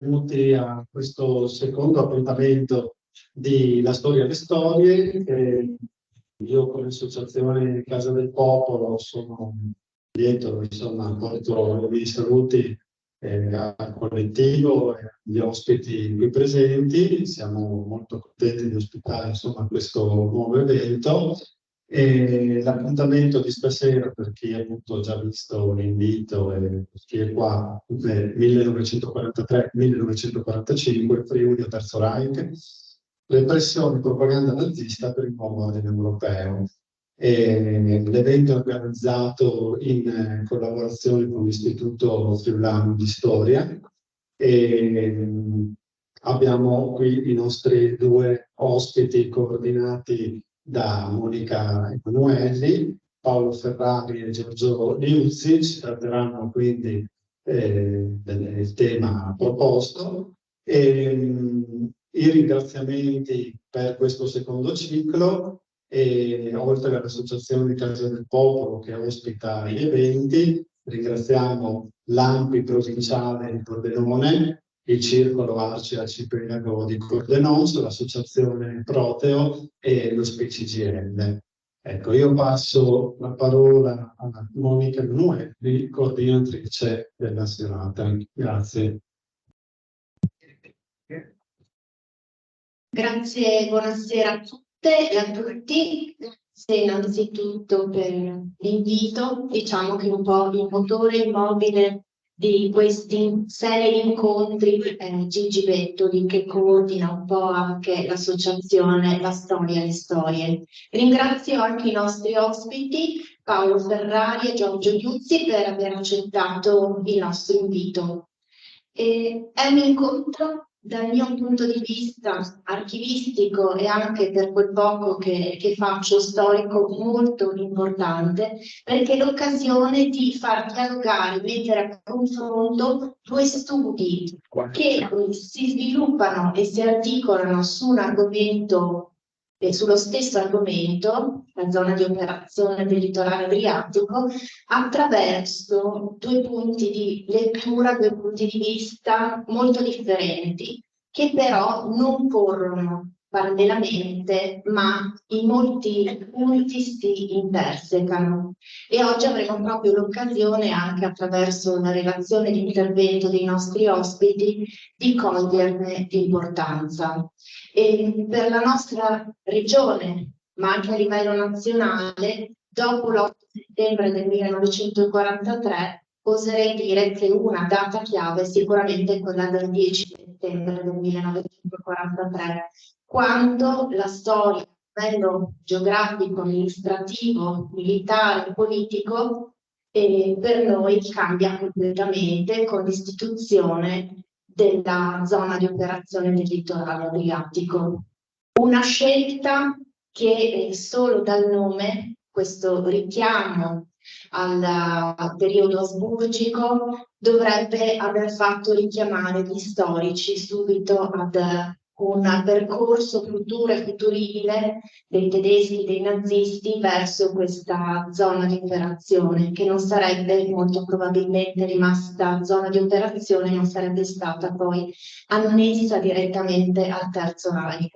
Benvenuti a questo secondo appuntamento di La Storia e le Storie. Io come associazione Casa del Popolo sono lieto, insomma, porto i miei saluti al collettivo e agli ospiti qui presenti. Siamo molto contenti di ospitare, insomma, questo nuovo evento. E l'appuntamento di stasera, per chi ha appunto già visto l'invito e chi è qua, è 1943-1945, Friuli a Terzo Reich, repressione e propaganda nazista per il nuovo ordine europeo. L'evento è organizzato in collaborazione con l'Istituto Friulano di Storia e abbiamo qui i nostri due ospiti coordinati da Monica Emanuelli. Paolo Ferrari e Giorgio Liuzzi ci tratteranno quindi del tema proposto. I ringraziamenti per questo secondo ciclo, e oltre all'Associazione di Casa del Popolo che ospita gli eventi, ringraziamo l'ANPI provinciale di Pordenone, il Circolo Arci Arcipelago di Pordenone, l'Associazione Proteo e lo SPCGL. Ecco, io passo la parola a Monica Emanuelli, coordinatrice della serata. Grazie. Grazie, buonasera a tutte e a tutti. Grazie innanzitutto per l'invito. Diciamo che un po' il motore immobile di questi 6 incontri è Gigi Bettoli, che coordina un po' anche l'associazione La Storia e le Storie. Ringrazio anche i nostri ospiti, Paolo Ferrari e Giorgio Liuzzi, per aver accettato il nostro invito. È un incontro dal mio punto di vista archivistico e anche per quel poco che faccio storico molto importante, perché è l'occasione di far dialogare, mettere a confronto 2 studi che si sviluppano e si articolano su un argomento, sullo stesso argomento, la zona di operazione del litorale adriatico, attraverso 2 punti di lettura, 2 punti di vista molto differenti, che però non corrono parallelamente, ma in molti punti si intersecano. E oggi avremo proprio l'occasione, anche attraverso la relazione di intervento dei nostri ospiti, di coglierne l'importanza. E per la nostra regione, ma anche a livello nazionale, dopo l'8 settembre del 1943, oserei dire che una data chiave è sicuramente quella del 10 settembre del 1943, quando la storia a livello geografico, amministrativo, militare, politico, per noi cambia completamente con l'istituzione della zona di operazione del litorale adriatico. Una scelta che solo dal nome, questo richiamo al periodo asburgico, dovrebbe aver fatto richiamare gli storici subito ad un percorso futuro e futurile dei tedeschi, dei nazisti, verso questa zona di operazione, che non sarebbe molto probabilmente rimasta zona di operazione, non sarebbe stata poi annessa direttamente al Terzo Reich.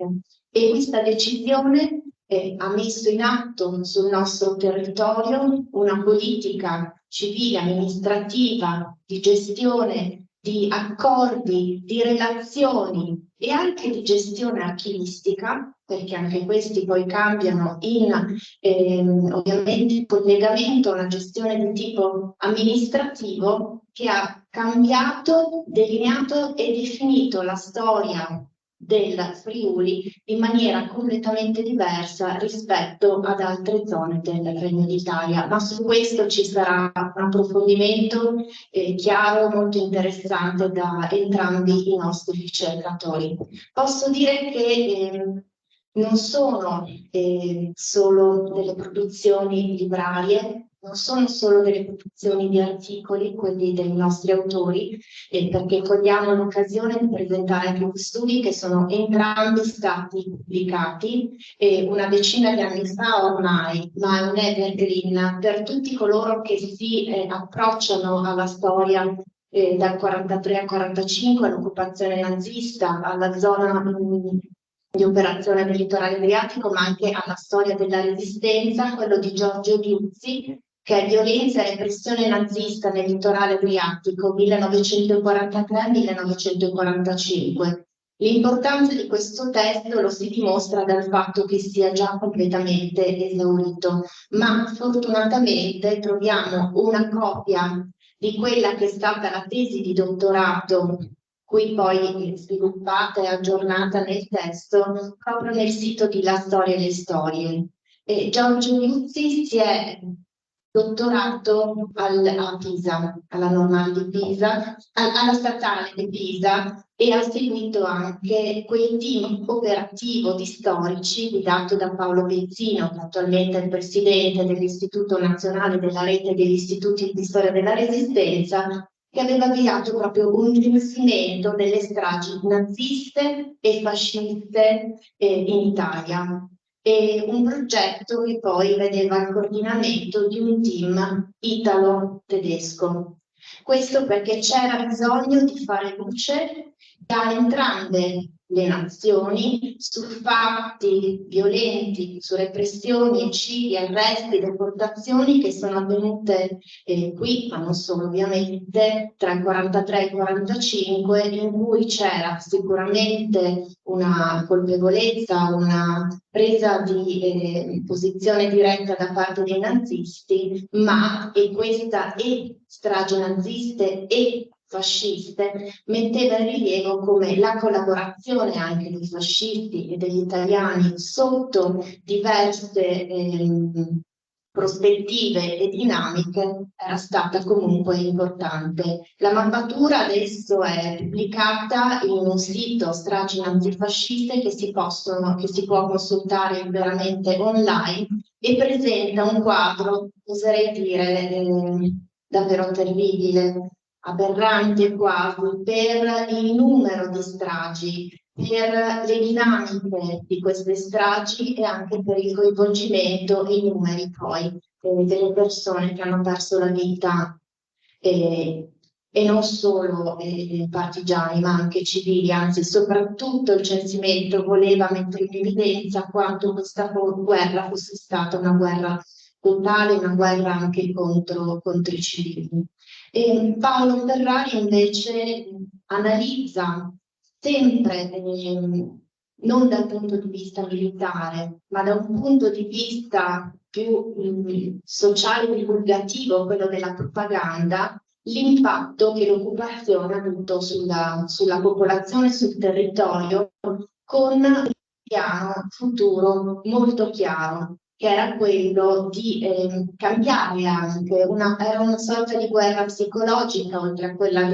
E questa decisione ha messo in atto sul nostro territorio una politica civile, amministrativa, di gestione di accordi, di relazioni e anche di gestione archivistica, perché anche questi poi cambiano in ovviamente collegamento a una gestione di tipo amministrativo, che ha cambiato, delineato e definito la storia del Friuli in maniera completamente diversa rispetto ad altre zone del Regno d'Italia. Ma su questo ci sarà un approfondimento chiaro, molto interessante da entrambi i nostri ricercatori. Posso dire che non sono solo delle produzioni librarie, non sono solo delle produzioni di articoli, quelli dei nostri autori, perché cogliamo l'occasione di presentare anche studi che sono entrambi stati pubblicati una decina di anni fa ormai, ma è un evergreen per tutti coloro che si approcciano alla storia dal 43 al 45, all'occupazione nazista, alla zona di operazione del litorale adriatico, ma anche alla storia della resistenza, quello di Giorgio Liuzzi, che è violenza e repressione nazista nel litorale adriatico 1943-1945. L'importanza di questo testo lo si dimostra dal fatto che sia già completamente esaurito, ma fortunatamente troviamo una copia di quella che è stata la tesi di dottorato, qui poi sviluppata e aggiornata nel testo, proprio nel sito di La Storia e le Storie. Giorgio Liuzzi si è dottorato a Pisa, alla Normale di Pisa, alla Statale di Pisa, e ha seguito anche quel team operativo di storici guidato da Paolo Pezzino, che attualmente è il presidente dell'Istituto Nazionale della Rete degli Istituti di Storia della Resistenza, che aveva avviato proprio un ripensamento delle stragi naziste e fasciste in Italia. E un progetto che poi vedeva il coordinamento di un team italo-tedesco. Questo perché c'era bisogno di fare luce da entrambe le nazioni su fatti violenti, su repressioni, eccidi, arresti, deportazioni che sono avvenute qui, ma non solo ovviamente, tra il 43 e il 45, in cui c'era sicuramente una colpevolezza, una presa di posizione diretta da parte dei nazisti, ma questa stragi naziste e fasciste metteva in rilievo come la collaborazione anche dei fascisti e degli italiani sotto diverse prospettive e dinamiche era stata comunque importante. La mappatura adesso è pubblicata in un sito stragi nazifasciste che si può consultare veramente online e presenta un quadro, oserei dire, davvero terribile, aberrante quasi, per il numero di stragi, per le dinamiche di queste stragi e anche per il coinvolgimento e i numeri poi delle persone che hanno perso la vita e non solo partigiani ma anche civili, anzi soprattutto il censimento voleva mettere in evidenza quanto questa guerra fosse stata una guerra totale, una guerra anche contro i civili. Paolo Ferrari invece analizza sempre, non dal punto di vista militare, ma da un punto di vista più sociale divulgativo, quello della propaganda, l'impatto che l'occupazione ha avuto sulla popolazione, sul territorio, con un piano futuro molto chiaro, che era quello di cambiare anche, era una sorta di guerra psicologica oltre a quella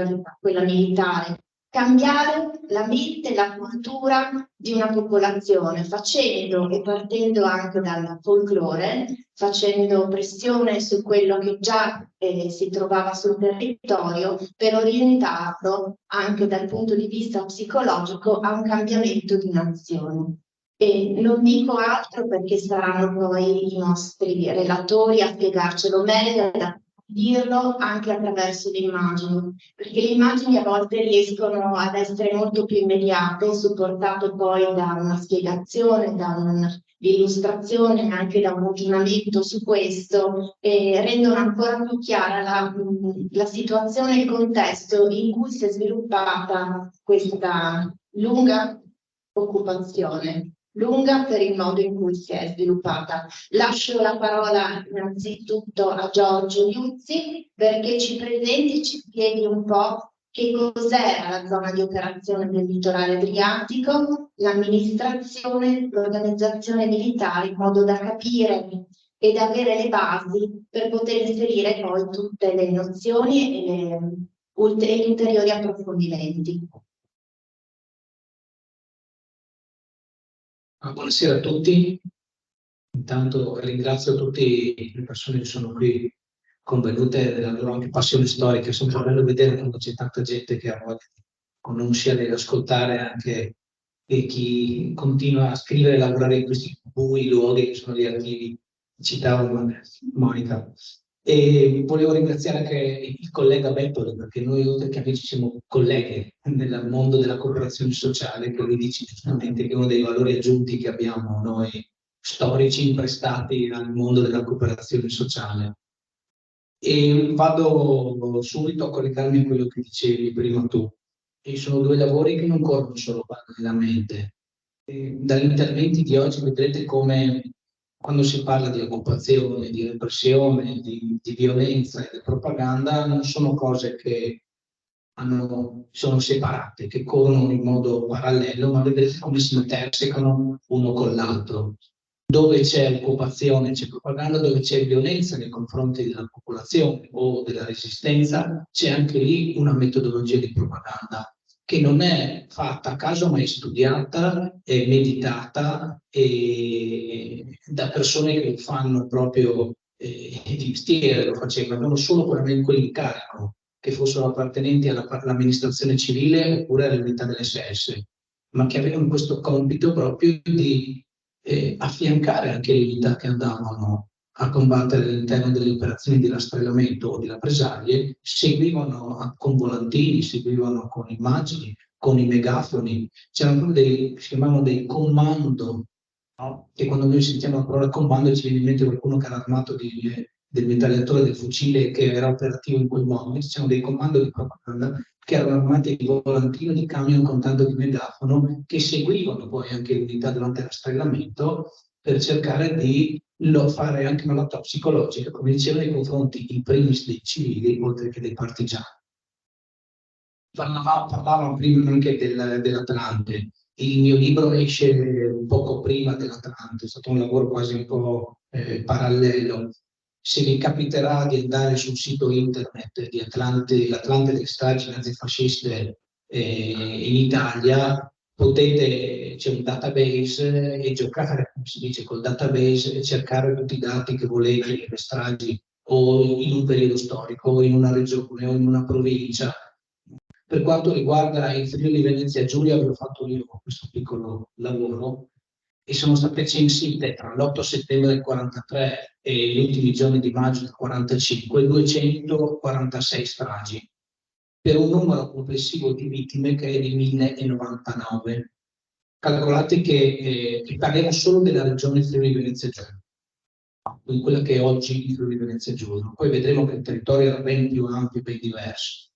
militare, cambiare la mente e la cultura di una popolazione, facendo e partendo anche dal folklore, facendo pressione su quello che già si trovava sul territorio per orientarlo anche dal punto di vista psicologico a un cambiamento di nazione. E non dico altro perché saranno poi i nostri relatori a spiegarcelo meglio, a dirlo anche attraverso le immagini, perché le immagini a volte riescono ad essere molto più immediate, supportate poi da una spiegazione, da un'illustrazione, anche da un ragionamento su questo, e rendono ancora più chiara la situazione e il contesto in cui si è sviluppata questa lunga occupazione. Lunga per il modo in cui si è sviluppata. Lascio la parola innanzitutto a Giorgio Liuzzi perché ci presenti e ci spieghi un po' che cos'era la zona di operazione del litorale adriatico, l'amministrazione, l'organizzazione militare, in modo da capire ed avere le basi per poter inserire poi tutte le nozioni e gli ulteriori approfondimenti. Buonasera a tutti, intanto ringrazio tutte le persone che sono qui convenute della loro anche passione storica, è sempre bello vedere quando c'è tanta gente che ha voglia di conoscere e ascoltare anche e chi continua a scrivere e lavorare in questi bui luoghi che sono gli archivi, citavo Monica. E volevo ringraziare anche il collega Bettoli, perché noi oltre che amici siamo colleghi nel mondo della cooperazione sociale, che lui dice giustamente che è uno dei valori aggiunti che abbiamo noi storici imprestati al mondo della cooperazione sociale. E vado subito a collegarmi a quello che dicevi prima tu. E sono due lavori che non corrono solo parallelamente. Dagli interventi di oggi vedrete come quando si parla di occupazione, di repressione, di violenza e di propaganda non sono cose che sono separate, che corrono in modo parallelo, ma vedete come si intersecano uno con l'altro. Dove c'è occupazione c'è propaganda, dove c'è violenza nei confronti della popolazione o della resistenza, c'è anche lì una metodologia di propaganda che non è fatta a caso, ma è studiata, è meditata da persone che lo fanno proprio di mestiere, lo facevano, non solo quelli in carico, che fossero appartenenti all'amministrazione civile oppure alle unità dell'SS, ma che avevano questo compito proprio di affiancare anche le unità che andavano a combattere all'interno delle operazioni di rastrellamento o di rappresaglie, seguivano con volantini, seguivano con immagini, con i megafoni. C'erano si chiamavano dei comando, no? Che quando noi sentiamo la parola comando ci viene in mente qualcuno che era armato del mitragliatore, del fucile, che era operativo in quel modo. C'erano dei comando di propaganda che erano armati di volantino, di camion con tanto di megafono, che seguivano poi anche l'unità durante il rastrellamento per cercare di fare anche una lotta psicologica, come dicevo, nei confronti in primis dei civili, oltre che dei partigiani. Parlavamo prima anche dell'Atlante. Il mio libro esce un poco prima dell'Atlante, è stato un lavoro quasi un po' parallelo. Se vi capiterà di andare sul sito internet di l'Atlante delle stragi nazifasciste in Italia, c'è un database e giocare, come si dice, col database e cercare tutti i dati che volete delle stragi o in un periodo storico, o in una regione o in una provincia. Per quanto riguarda il Friuli Venezia Giulia, avevo fatto io questo piccolo lavoro e sono state censite tra l'8 settembre del 43 e gli ultimi giorni di maggio del 45 246 stragi, per un numero complessivo di vittime che è di 1099. Calcolate che parliamo solo della regione Friuli Venezia Giulia, in quella che è oggi il Friuli Venezia Giulia. Poi vedremo che il territorio era ben più ampio e ben diverso.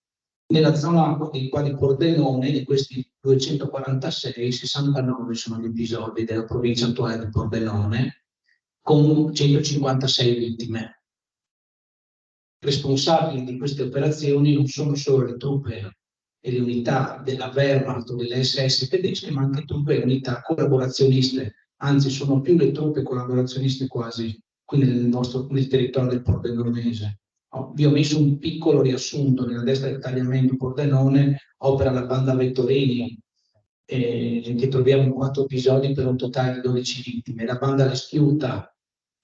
Nella zona di Pordenone, di questi 246, 69 sono gli episodi della provincia attuale di Pordenone, con 156 vittime. Responsabili di queste operazioni non sono solo le truppe e le unità della Wehrmacht o delle SS tedesche, ma anche truppe e unità collaborazioniste, anzi sono più le truppe collaborazioniste quasi qui nel territorio del Pordenonese. Vi ho messo un piccolo riassunto: nella destra del tagliamento Pordenone opera la banda Vettorini, che troviamo in 4 episodi per un totale di 12 vittime, la banda Leschiuta,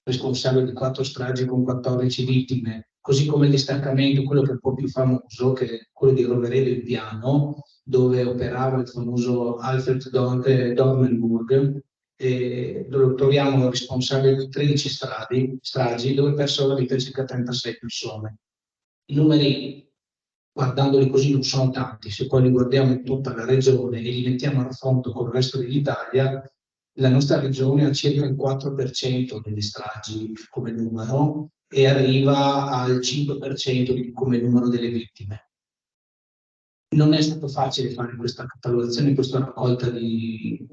responsabile di 4 stragi con 14 vittime, così come il distaccamento, quello che è un po' più famoso, che è quello di Roveredo in Piano, dove operava il famoso Alfred Dormenburg, dove troviamo responsabile di 13 stragi, dove persero la vita circa 36 persone. I numeri, guardandoli così, non sono tanti. Se poi li guardiamo in tutta la regione e li mettiamo a raffronto con il resto dell'Italia, la nostra regione ha circa il 4% delle stragi come numero e arriva al 5% come numero delle vittime. Non è stato facile fare questa catalogazione, questa raccolta di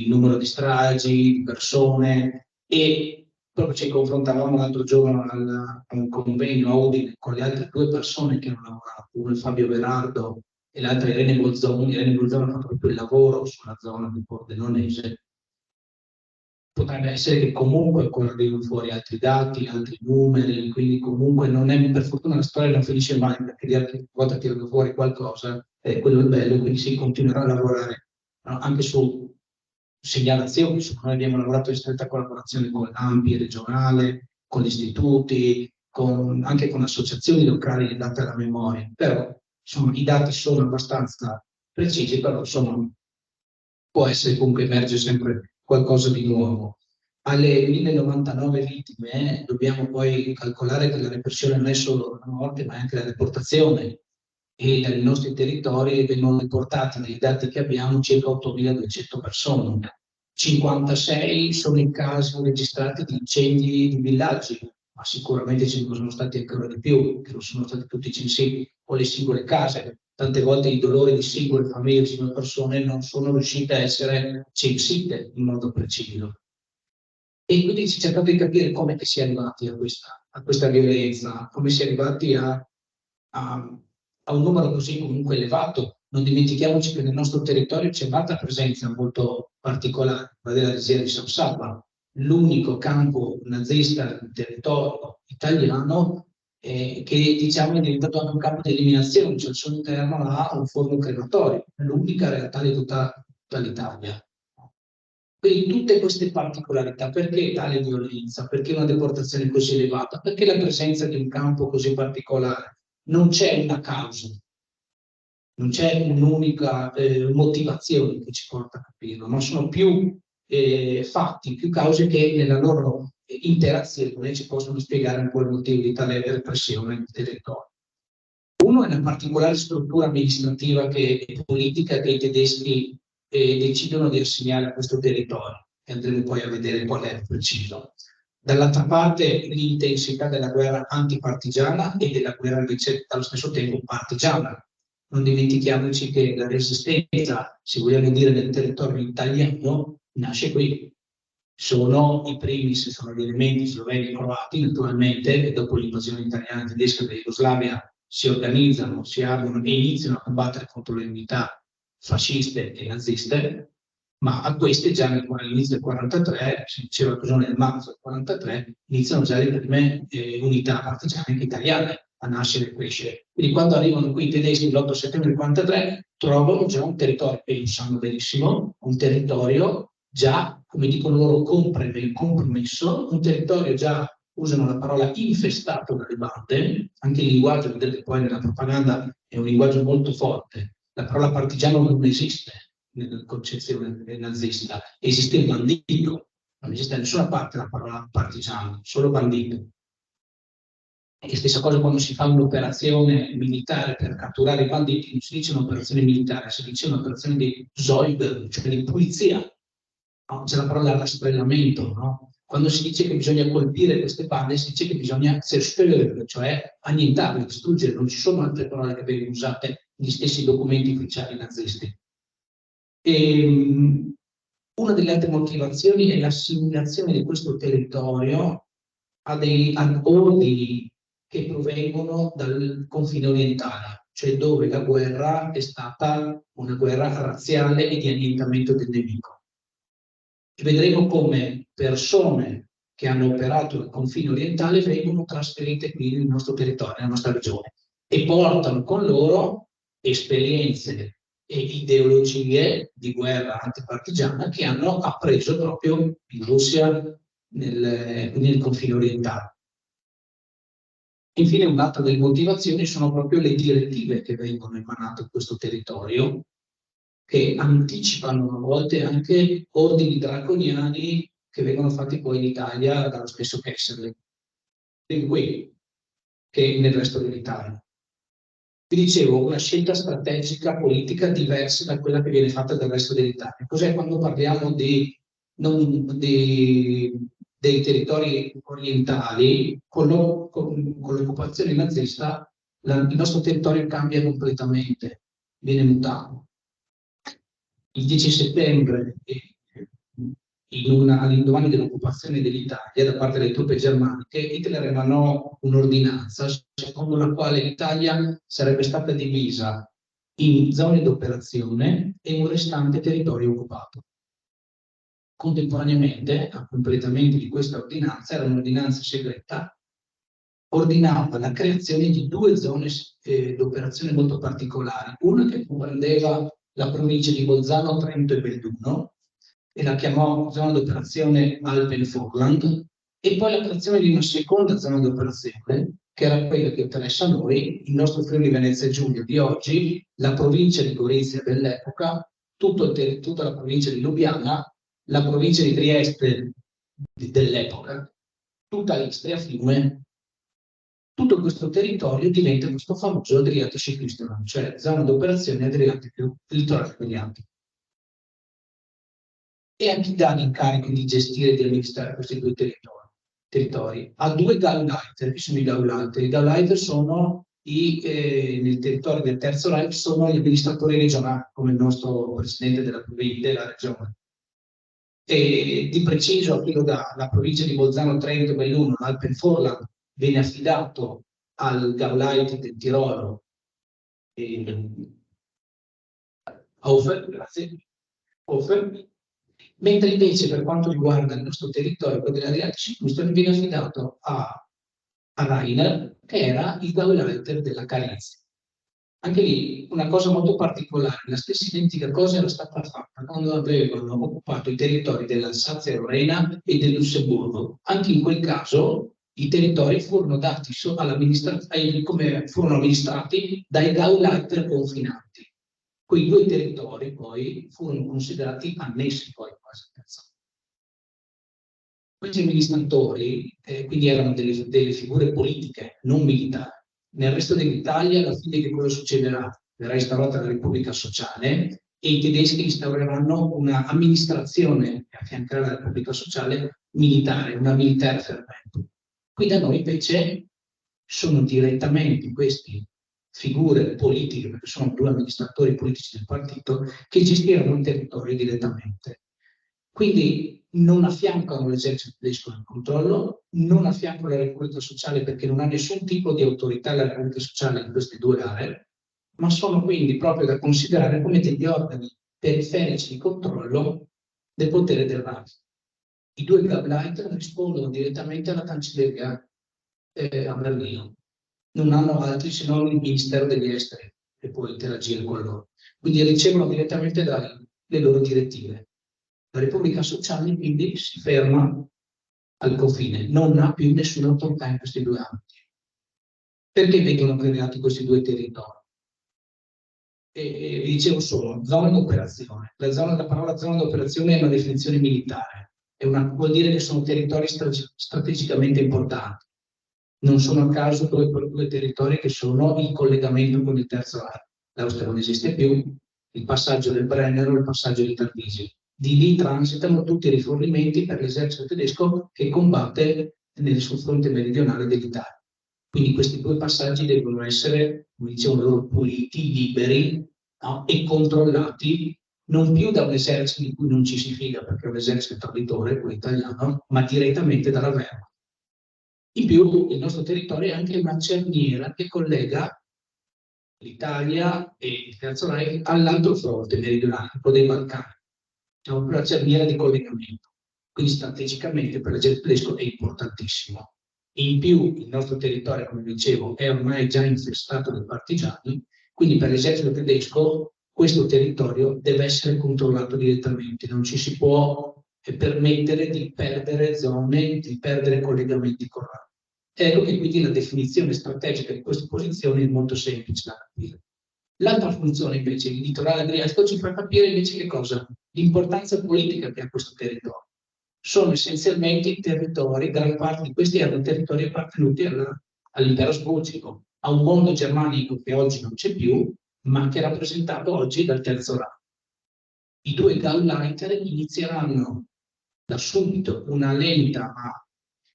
numero di stragi, di persone, e proprio ci confrontavamo l'altro giorno a un convegno a Udine con le altre 2 persone che hanno lavorato, uno è Fabio Verardo e l'altra Irene Bolzoni. Irene Bolzoni ha fatto proprio il lavoro sulla zona del Pordenonese. Potrebbe essere che comunque ancora arrivano fuori altri dati, altri numeri, quindi comunque non è, per fortuna la storia non finisce mai, perché di volta tirano fuori qualcosa, quello è bello, quindi si continuerà a lavorare, no? Anche su segnalazioni. Noi abbiamo lavorato in stretta collaborazione con l'ANPI regionale, con gli istituti, anche con associazioni locali legate alla memoria, però insomma, i dati sono abbastanza precisi, però insomma può essere comunque emerge sempre qualcosa di nuovo. alle 1099 vittime dobbiamo poi calcolare che la repressione non è solo la morte, ma è anche la deportazione. E dai nostri territori vengono deportate, nei dati che abbiamo, circa 8.200 persone. 56 sono i casi registrati di incendi di villaggi, ma sicuramente ce ne sono stati ancora di più, che non sono stati tutti censiti, o le singole case. Tante volte i dolori di singole famiglie, di singole persone non sono riuscite a essere censite in modo preciso. E quindi si è cercato di capire come si è arrivati a questa violenza, come si è arrivati a un numero così comunque elevato. Non dimentichiamoci che nel nostro territorio c'è un'altra presenza molto particolare, quella della residenza di Sapsapa, l'unico campo nazista nel territorio italiano che diciamo è diventato anche un campo di eliminazione, cioè al suo interno ha un forno crematorio, è l'unica realtà di tutta l'Italia. Quindi tutte queste particolarità, perché tale violenza, perché una deportazione così elevata, perché la presenza di un campo così particolare? Non c'è una causa, non c'è un'unica motivazione che ci porta a capirlo, ma sono più fatti, più cause che nella loro interazione ci possono spiegare un po' il motivo di tale repressione del territorio. Uno è la particolare struttura amministrativa e politica che i tedeschi decidono di assegnare a questo territorio, e andremo poi a vedere qual è il preciso. Dall'altra parte l'intensità della guerra antipartigiana e della guerra invece allo stesso tempo partigiana. Non dimentichiamoci che la resistenza, se vogliamo dire, nel territorio italiano, nasce qui. Sono i primi, se sono gli elementi sloveni e croati, naturalmente, e dopo l'invasione italiana e tedesca della Jugoslavia si organizzano, si armano e iniziano a combattere contro le unità fasciste e naziste, ma a queste già all'inizio del 1943, si diceva che nel marzo del 1943, iniziano già le prime unità partigiane anche italiane a nascere e crescere. Quindi quando arrivano qui i tedeschi l'8 settembre del 1943 trovano già un territorio, e lo sanno benissimo, un territorio già, come dicono loro, compromesso, un territorio già, usano la parola infestato dalle bande, anche il linguaggio, vedete poi nella propaganda, è un linguaggio molto forte. La parola partigiano non esiste nella concezione nazista, esiste il bandito, non esiste da nessuna parte la parola partigiano, solo bandito. E stessa cosa quando si fa un'operazione militare per catturare i banditi, non si dice un'operazione militare, si dice un'operazione di Zoid, cioè di pulizia. No? C'è la parola rastrellamento, no? Quando si dice che bisogna colpire queste bande, si dice che bisogna zerstörre, cioè annientarle, distruggere, non ci sono altre parole che vengono usate negli stessi documenti ufficiali nazisti. E, una delle altre motivazioni è l'assimilazione di questo territorio ad ordini che provengono dal confine orientale, cioè dove la guerra è stata una guerra razziale e di annientamento del nemico. E vedremo come persone che hanno operato nel confine orientale vengono trasferite qui nel nostro territorio, nella nostra regione, e portano con loro esperienze e ideologie di guerra antipartigiana che hanno appreso proprio in Russia, nel confine orientale. Infine, un'altra delle motivazioni sono proprio le direttive che vengono emanate in questo territorio, che anticipano a volte anche ordini draconiani che vengono fatti poi in Italia dallo stesso Kessler, sia qui che nel resto dell'Italia. Vi dicevo, una scelta strategica politica diversa da quella che viene fatta dal resto dell'Italia. Cos'è quando parliamo dei territori orientali? Con l'occupazione nazista il nostro territorio cambia completamente, viene mutato. Il 10 settembre, all'indomani dell'occupazione dell'Italia da parte delle truppe germaniche, Hitler emanò un'ordinanza secondo la quale l'Italia sarebbe stata divisa in zone d'operazione e un restante territorio occupato. Contemporaneamente, a completamento di questa ordinanza, era un'ordinanza segreta, ordinava la creazione di due zone d'operazione molto particolari, una che comprendeva la provincia di Bolzano, Trento e Belluno, e la chiamò zona d'operazione Alpen-Vorland, e poi la creazione di una seconda zona d'operazione, che era quella che interessa a noi, il nostro Friuli Venezia Giulia di oggi, la provincia di Gorizia dell'epoca, tutta la provincia di Lubiana, la provincia di Trieste dell'epoca, tutta l'Istria, Fiume, tutto questo territorio diventa questo famoso Adriatico Cristiano, cioè zona d'operazione Adriatico, litorale Adriatico. E a chi dà l'incarico di gestire e di amministrare questi due territori? A due Gauleiter. Chi sono i Gauleiter? I Gauleiter sono nel territorio del Terzo Reich, sono gli amministratori regionali, come il nostro presidente della regione. E di preciso, la provincia di Bolzano, Trento, Belluno, Alpenvorland viene affidato al Gauleiter del Tirolo, Hofer, grazie, Hofer, mentre invece per quanto riguarda il nostro territorio, quello dell'Adriatico, viene affidato a Rainer, che era il Gauleiter della Carinzia. Anche lì una cosa molto particolare, la stessa identica cosa era stata fatta quando avevano occupato i territori dell'Alsazia-Lorena e del Lussemburgo. Anche in quel caso i territori furono dati come furono amministrati dai Gauleiter confinanti. Quei due territori poi furono considerati annessi poi quasi. Questi amministratori quindi erano delle figure politiche, non militari. Nel resto dell'Italia, alla fine che cosa succederà? Verrà instaurata la Repubblica Sociale e i tedeschi instaureranno una amministrazione che affiancherà la Repubblica Sociale militare, una militare fermento. Qui da noi invece sono direttamente queste figure politiche, perché sono due amministratori politici del partito, che gestiranno il territorio direttamente. Quindi non affiancano l'esercito tedesco nel controllo, non affiancano la Repubblica Sociale perché non ha nessun tipo di autorità la Repubblica Sociale in queste due aree, ma sono quindi proprio da considerare come degli organi periferici di controllo del potere del Reich. I due Gauleiter rispondono direttamente alla cancelleria a Berlino. Non hanno altri se non il Ministero degli Esteri che può interagire con loro. Quindi ricevono direttamente le loro direttive. La Repubblica Sociale quindi si ferma al confine, non ha più nessuna autorità in questi due ambiti. Perché vengono creati questi due territori? Vi dicevo solo, zona d'operazione. La parola zona d'operazione è una definizione militare, vuol dire che sono territori strategicamente importanti. Non sono a caso due territori che sono in collegamento con il Terzo Reich. L'Austria non esiste più, il passaggio del Brennero e il passaggio di Tarvisio. Di lì transitano tutti i rifornimenti per l'esercito tedesco che combatte sul fronte meridionale dell'Italia. Quindi questi due passaggi devono essere, come dicevo loro, puliti, liberi, no? E controllati non più da un esercito di cui non ci si fida, perché è un esercito traditore, quello italiano, ma direttamente dalla Wehrmacht. In più il nostro territorio è anche una cerniera che collega l'Italia e il Terzo Reich all'altro fronte meridionale, quello dei Balcani. È una cerniera di collegamento. Quindi strategicamente per l'esercito tedesco è importantissimo. In più il nostro territorio, come dicevo, è ormai già infestato dai partigiani, quindi per l'esercito tedesco questo territorio deve essere controllato direttamente, non ci si può permettere di perdere zone, di perdere collegamenti con l'altro. Ecco che quindi la definizione strategica di queste posizioni è molto semplice da capire. L'altra funzione invece, il litorale adriatico, ci fa capire invece che cosa? L'importanza politica che ha questo territorio. Sono essenzialmente i territori, gran parte di questi erano territori appartenuti all'impero asburgico, a un mondo germanico che oggi non c'è più, ma che è rappresentato oggi dal Terzo Reich. I due Gauleiter inizieranno da subito una lenta ma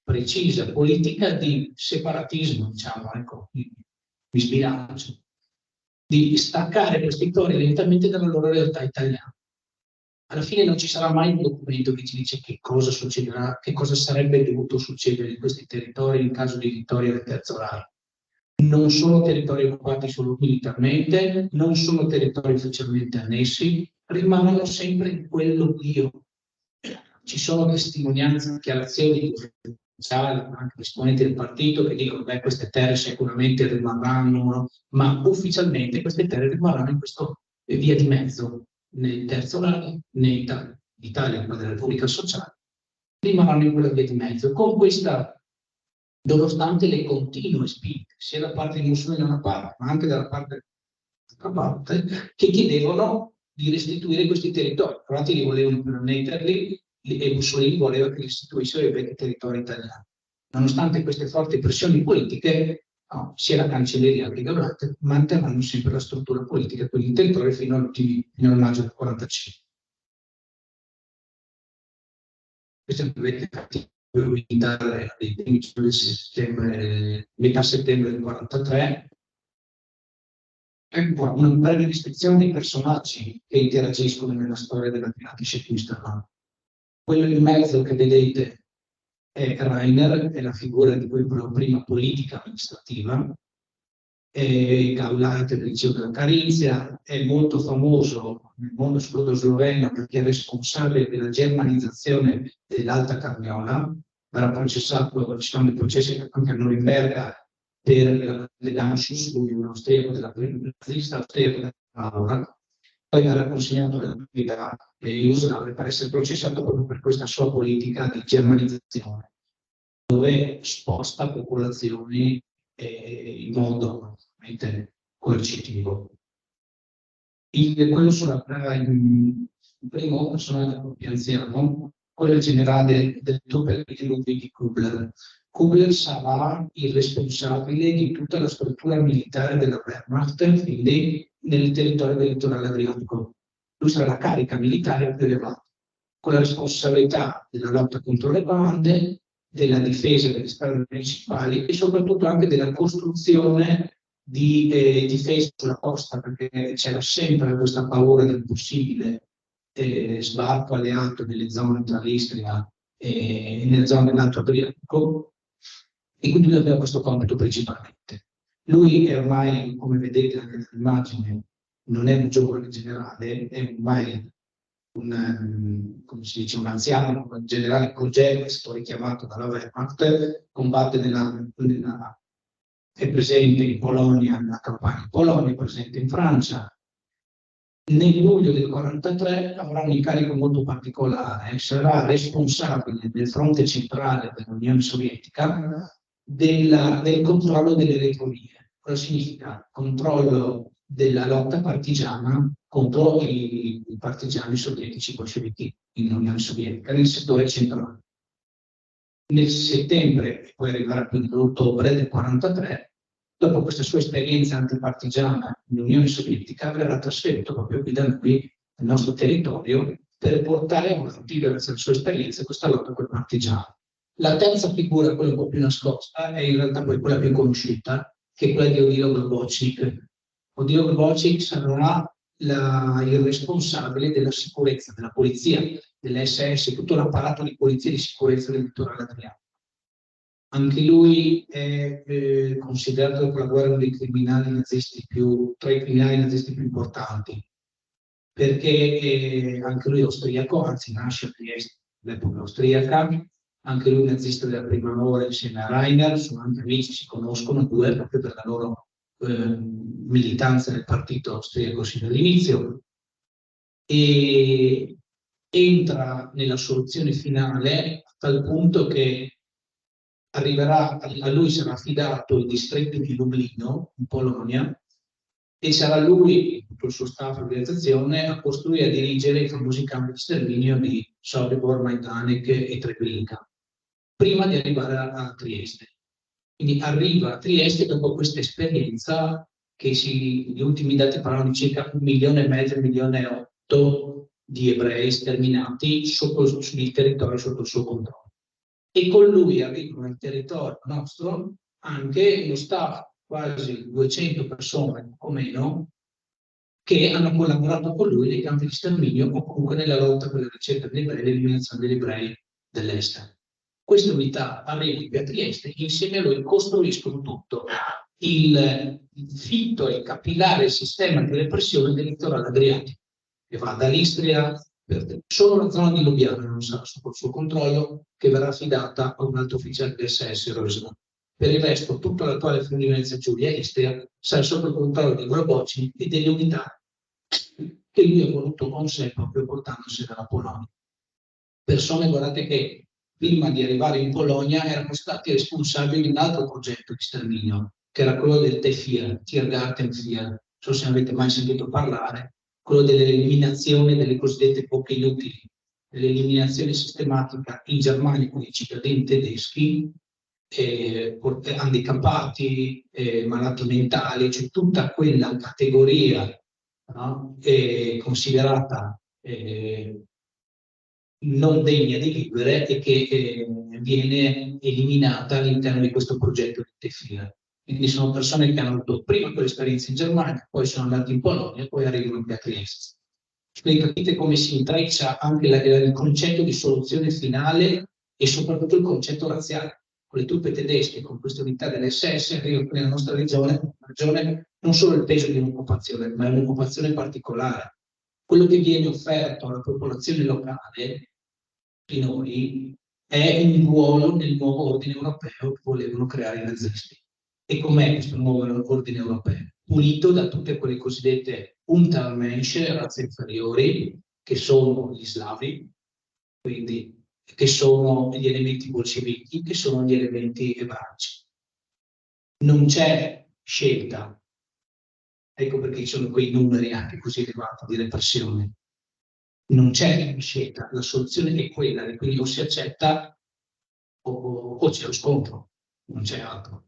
precisa politica di separatismo, diciamo, ecco, mi sbilancio, di staccare questi territori lentamente dalla loro realtà italiana. Alla fine non ci sarà mai un documento che ci dice che cosa succederà, che cosa sarebbe dovuto succedere in questi territori in caso di vittoria del Terzo Reich. Non sono territori occupati solo militarmente, non sono territori ufficialmente annessi, rimangono sempre in quell'oblio. Ci sono testimonianze, dichiarazioni anche esponenti del partito che dicono che queste terre sicuramente rimarranno, ma ufficialmente queste terre rimarranno in questo via di mezzo, nel Terzo Reich, né l'Italia, quella della Repubblica Sociale, rimarranno in quella via di mezzo. Con questa, nonostante le continue spinte, sia da parte di Mussolini da una parte, ma anche dalla parte che chiedevano di restituire questi territori. Infatti li volevano permetterli e Mussolini voleva che li istituissero i vecchi territori italiani. Nonostante queste forti pressioni politiche, no, sia la cancelleria che i governanti manterranno sempre la struttura politica, quindi il territorio fino al maggio del 45. Queste militare dei primi di settembre, metà settembre del 43. Ecco una breve descrizione dei personaggi che interagiscono nella storia della Piratische. Quello in mezzo che vedete è Rainer, è la figura di cui parlo prima, politica amministrativa, Gaulate del liceo della Carinzia, è molto famoso nel mondo sloveno perché è responsabile della germanizzazione dell'Alta Carniola, verrà processato, ci sono dei processi anche a Norimberga per le Danschus, lui è un austriaco della nazista austriaca della Laura, poi verrà consegnato alla comunità jugoslava per essere processato proprio per questa sua politica di germanizzazione, dove sposta popolazioni in modo coercitivo. Quello sulla il primo personaggio più anziano, quello generale del Doppelgänger Ludwig Kubler. Kubler sarà il responsabile di tutta la struttura militare della Wehrmacht, quindi nel territorio del litorale adriatico. Lui sarà la carica militare più elevata, con la responsabilità della lotta contro le bande, della difesa delle strade principali e soprattutto anche della costruzione di difesa sulla costa, perché c'era sempre questa paura del possibile sbarco alleato nelle zone tra l'Istria e nelle zone dell'Alto Adriatico, e quindi lui aveva questo compito principalmente. Lui è ormai, come vedete anche nell'immagine, non è un giovane generale, è ormai come si dice, un anziano, un generale Kogel, è stato richiamato dalla Wehrmacht, combatte è presente in Polonia, nella campagna in Polonia, è presente in Francia. Nel luglio del 1943 avrà un incarico molto particolare, sarà responsabile del fronte centrale dell'Unione Sovietica del controllo delle retrovie. Cosa significa? Controllo della lotta partigiana contro i partigiani sovietici bolscevichi in Unione Sovietica nel settore centrale. Nel settembre, e poi arriverà quindi nell'ottobre del 1943, dopo questa sua esperienza antipartigiana in Unione Sovietica, verrà trasferito proprio qui da noi, nel nostro territorio, per portare avanti, grazie alla sua esperienza, questa lotta col partigiano. La terza figura, quella un po' più nascosta, è in realtà poi quella più conosciuta, che è quella di Odilo Globocnik. Odilo Globocnik sarà il responsabile della sicurezza, della polizia, dell'SS, tutto l'apparato di polizia e di sicurezza del litorale adriatico. Anche lui è considerato dopo la guerra uno dei criminali nazisti tra i criminali nazisti più importanti, perché anche lui è austriaco, anzi nasce a Trieste, all'epoca austriaca, anche lui nazista della prima ora insieme a Rainer, sono anche amici, si conoscono due proprio per la loro militanza nel partito austriaco sin dall'inizio, e entra nella soluzione finale a tal punto che a lui sarà affidato il distretto di Lublino, in Polonia, e sarà lui, tutto il suo staff di organizzazione, a costruire e a dirigere i famosi campi di sterminio di Sobibor, Majdanek e Treblinka, prima di arrivare a Trieste. Quindi arriva a Trieste dopo questa esperienza che gli ultimi dati parlano di circa 1,5 milioni, 1,8 milioni di ebrei sterminati sul territorio sotto il suo controllo. E con lui arrivano nel territorio nostro anche lo staff, quasi 200 persone o meno, che hanno collaborato con lui nei campi di sterminio o comunque nella lotta per la ricerca degli ebrei e l'eliminazione degli ebrei dell'est. Queste unità arrivano qui a Trieste e insieme a lui costruiscono tutto il fitto e capillare sistema di repressione del litorale adriatico, che va dall'Istria, solo la zona di Lubiana non sarà sotto il suo controllo, che verrà affidata a un altro ufficiale dell'SS Rosman. Per il resto, tutta l'attuale Friuli Venezia Giulia e Istria sarà sotto il controllo di Globocnik e delle unità che lui ha voluto con sé proprio portandosi dalla Polonia. Persone, guardate, che prima di arrivare in Polonia erano stati responsabili di un altro progetto di sterminio, che era quello del TFIR, Tiergarten FIR, non so se avete mai sentito parlare, quello dell'eliminazione delle cosiddette bocche inutili, l'eliminazione sistematica in Germania con i cittadini tedeschi, handicappati, malati mentali, cioè tutta quella categoria, no? Considerata non degna di vivere e che viene eliminata all'interno di questo progetto di TEFIR. Quindi sono persone che hanno avuto prima quell'esperienza in Germania, poi sono andati in Polonia e poi arrivano qui a Trieste. Quindi capite come si intreccia anche il concetto di soluzione finale e soprattutto il concetto razziale. Con le truppe tedesche, con questa unità dell'SS, arriva qui nella nostra regione non solo il peso di un'occupazione, ma è un'occupazione particolare. Quello che viene offerto alla popolazione locale di noi è un ruolo nel nuovo ordine europeo che volevano creare i nazisti. E com'è questo nuovo ordine europeo? Pulito da tutte quelle cosiddette Untermensch, razze inferiori, che sono gli slavi, quindi che sono gli elementi bolscevichi, che sono gli elementi ebraici. Non c'è scelta. Ecco perché ci sono quei numeri anche così elevati di repressione. Non c'è scelta, la soluzione è quella, e quindi o si accetta o c'è lo scontro, non c'è altro.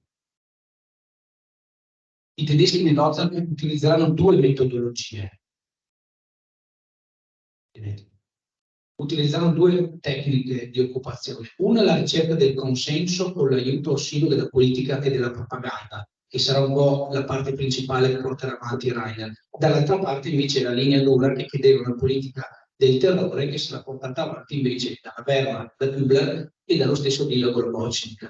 I tedeschi nell'Ozark utilizzeranno due metodologie. Utilizzarono due tecniche di occupazione. Una è la ricerca del consenso con l'aiuto assiduo della politica e della propaganda, che sarà un po' la parte principale che porterà avanti Reiner. Dall'altra parte invece la linea dura che chiedeva una politica del terrore che sarà portata avanti invece dalla Wehrmacht, da Kübler e dallo stesso Dilo Gorbaciov.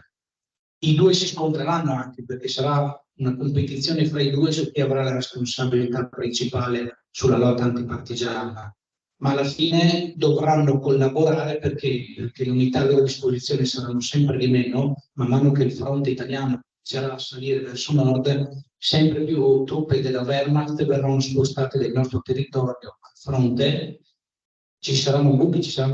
I due si scontreranno anche perché sarà una competizione fra i due su chi avrà la responsabilità principale sulla lotta antipartigiana, ma alla fine dovranno collaborare perché le unità a loro disposizione saranno sempre di meno, man mano che il fronte italiano inizierà a salire verso nord, sempre più truppe della Wehrmacht verranno spostate dal nostro territorio al fronte. Ci saranno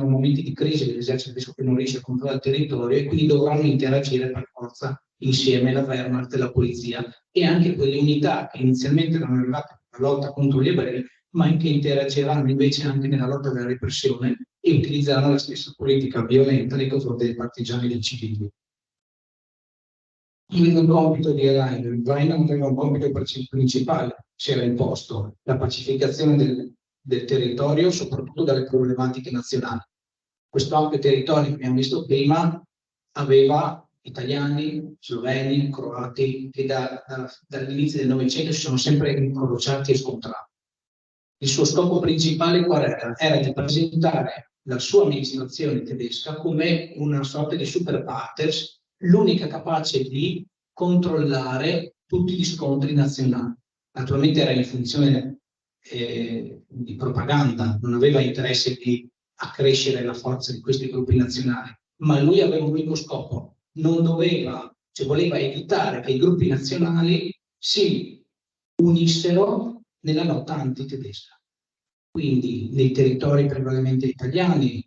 momenti di crisi dell'esercito tedesco che non riesce a controllare il territorio e quindi dovranno interagire per forza insieme la Wehrmacht e la polizia e anche quelle unità che inizialmente erano arrivate alla lotta contro gli ebrei, ma che interagiranno invece anche nella lotta della repressione e utilizzeranno la stessa politica violenta nei confronti dei partigiani e dei civili. Il compito di Reiner aveva un compito principale, si era imposto la pacificazione del territorio, soprattutto dalle problematiche nazionali. Questo ampio territorio che abbiamo visto prima aveva italiani, sloveni, croati che dall'inizio del Novecento si sono sempre incrociati e scontrati. Il suo scopo principale qual era? Era di presentare la sua amministrazione tedesca come una sorta di super partes, l'unica capace di controllare tutti gli scontri nazionali. Naturalmente era in funzione di propaganda, non aveva interesse di accrescere la forza di questi gruppi nazionali, ma lui aveva un unico scopo, voleva evitare che i gruppi nazionali si unissero nella lotta antitedesca. Quindi nei territori prevalentemente italiani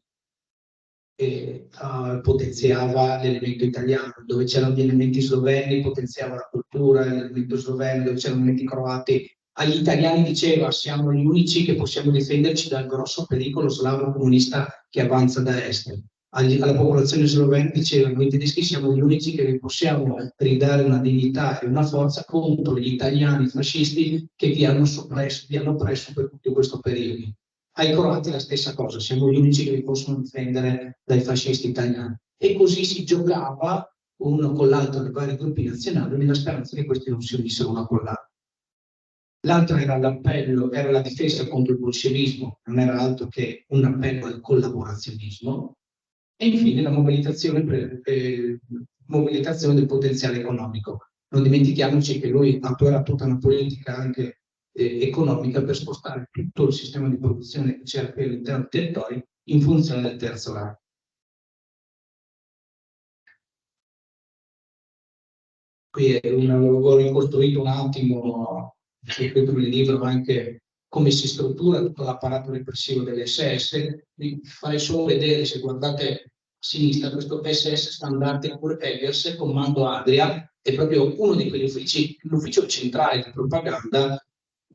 potenziava l'elemento italiano, dove c'erano gli elementi sloveni potenziava la cultura, l'elemento sloveno, dove c'erano elementi croati. Agli italiani diceva siamo gli unici che possiamo difenderci dal grosso pericolo slavo comunista che avanza da est. Alla popolazione slovena diceva noi tedeschi siamo gli unici che vi possiamo ridare una dignità e una forza contro gli italiani fascisti che vi hanno oppresso per tutto questo periodo. Ai croati la stessa cosa, siamo gli unici che vi possono difendere dai fascisti italiani. E così si giocava uno con l'altro dei vari gruppi nazionali nella speranza che questi non si unissero uno con l'altro. L'altro era l'appello, era la difesa contro il bolscevismo, non era altro che un appello al collaborazionismo. E infine la mobilitazione del potenziale economico. Non dimentichiamoci che lui attuerà tutta una politica anche economica per spostare tutto il sistema di produzione che c'era qui all'interno del territorio in funzione del Terzo Reich. Qui ho ricostruito un attimo, scritto nel libro anche come si struttura tutto l'apparato repressivo dell'SS. Vi farei solo vedere, se guardate a sinistra, questo SS Standarte Kurtegers, Comando Adria, è proprio uno di quegli uffici, l'ufficio centrale di propaganda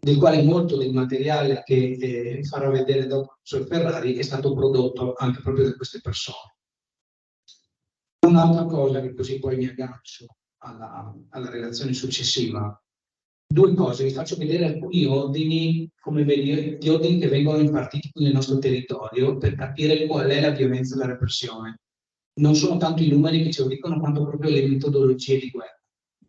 del quale molto del materiale che farò vedere dopo sul Ferrari è stato prodotto anche proprio da queste persone. Un'altra cosa che così poi mi aggancio alla relazione successiva. Due cose, vi faccio vedere alcuni ordini, come vedi, gli ordini che vengono impartiti qui nel nostro territorio per capire qual è la violenza e la repressione. Non sono tanto i numeri che ce lo dicono, quanto proprio le metodologie di guerra.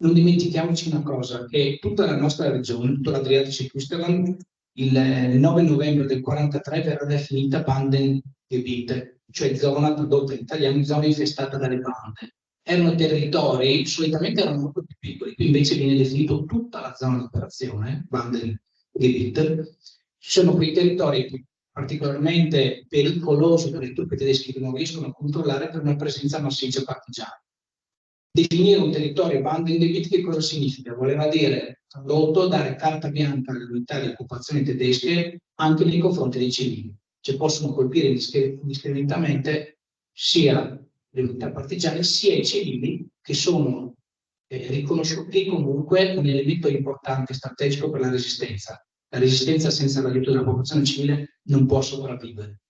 Non dimentichiamoci una cosa, che tutta la nostra regione, tutto l'Adriatico-Südtirol, il 9 novembre del 1943 verrà definita Bandengebiet, cioè zona tradotta in italiano, zona infestata dalle bande. Erano territori, solitamente erano molto più piccoli, qui invece viene definito tutta la zona di operazione, Bandengebiet. Ci sono quei territori particolarmente pericolosi che le truppe tedesche non riescono a controllare per una presenza massiccia partigiana. Definire un territorio Bandengebiet che cosa significa? Voleva dire, tradotto, dare carta bianca alle unità di occupazione tedesche anche nei confronti dei civili. Cioè possono colpire indiscriminatamente sia le unità partigiane sia i civili che sono riconosciuti comunque un elemento importante strategico per la resistenza. La resistenza senza l'aiuto della popolazione civile non può sopravvivere.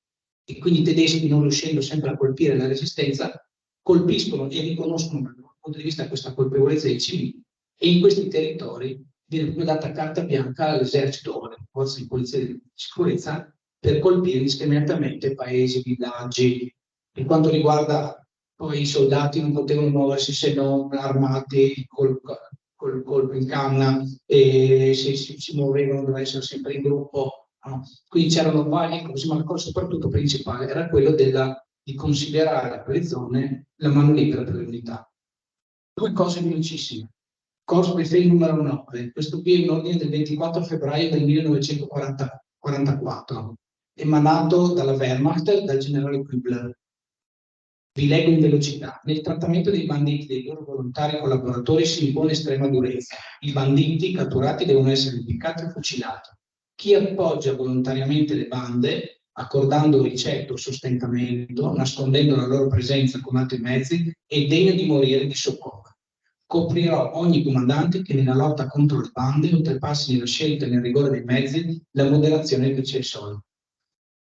E quindi i tedeschi, non riuscendo sempre a colpire la resistenza, colpiscono e riconoscono dal loro punto di vista questa colpevolezza dei civili, e in questi territori viene proprio data carta bianca all'esercito o alle forze di polizia e di sicurezza per colpire indiscriminatamente paesi, villaggi. Per quanto riguarda poi i soldati, non potevano muoversi se non armati col colpo in canna, e se si muovevano doveva essere sempre in gruppo. No? Quindi c'erano varie cose, ma la cosa soprattutto principale era quello di considerare quelle zone la mano libera per le unità. Due cose velocissime. Corso Befehl numero 9, questo qui è un ordine del 24 febbraio del 1944, emanato dalla Wehrmacht, dal generale Kübler. Vi leggo in velocità. Nel trattamento dei banditi e dei loro volontari collaboratori si impone estrema durezza. I banditi catturati devono essere impiccati o fucilati. Chi appoggia volontariamente le bande, accordando ricetto o sostentamento, nascondendo la loro presenza con altri mezzi, è degno di morire di soccorso. Coprirò ogni comandante che nella lotta contro le bande oltrepassi nella scelta e nel rigore dei mezzi la moderazione che c'è solida.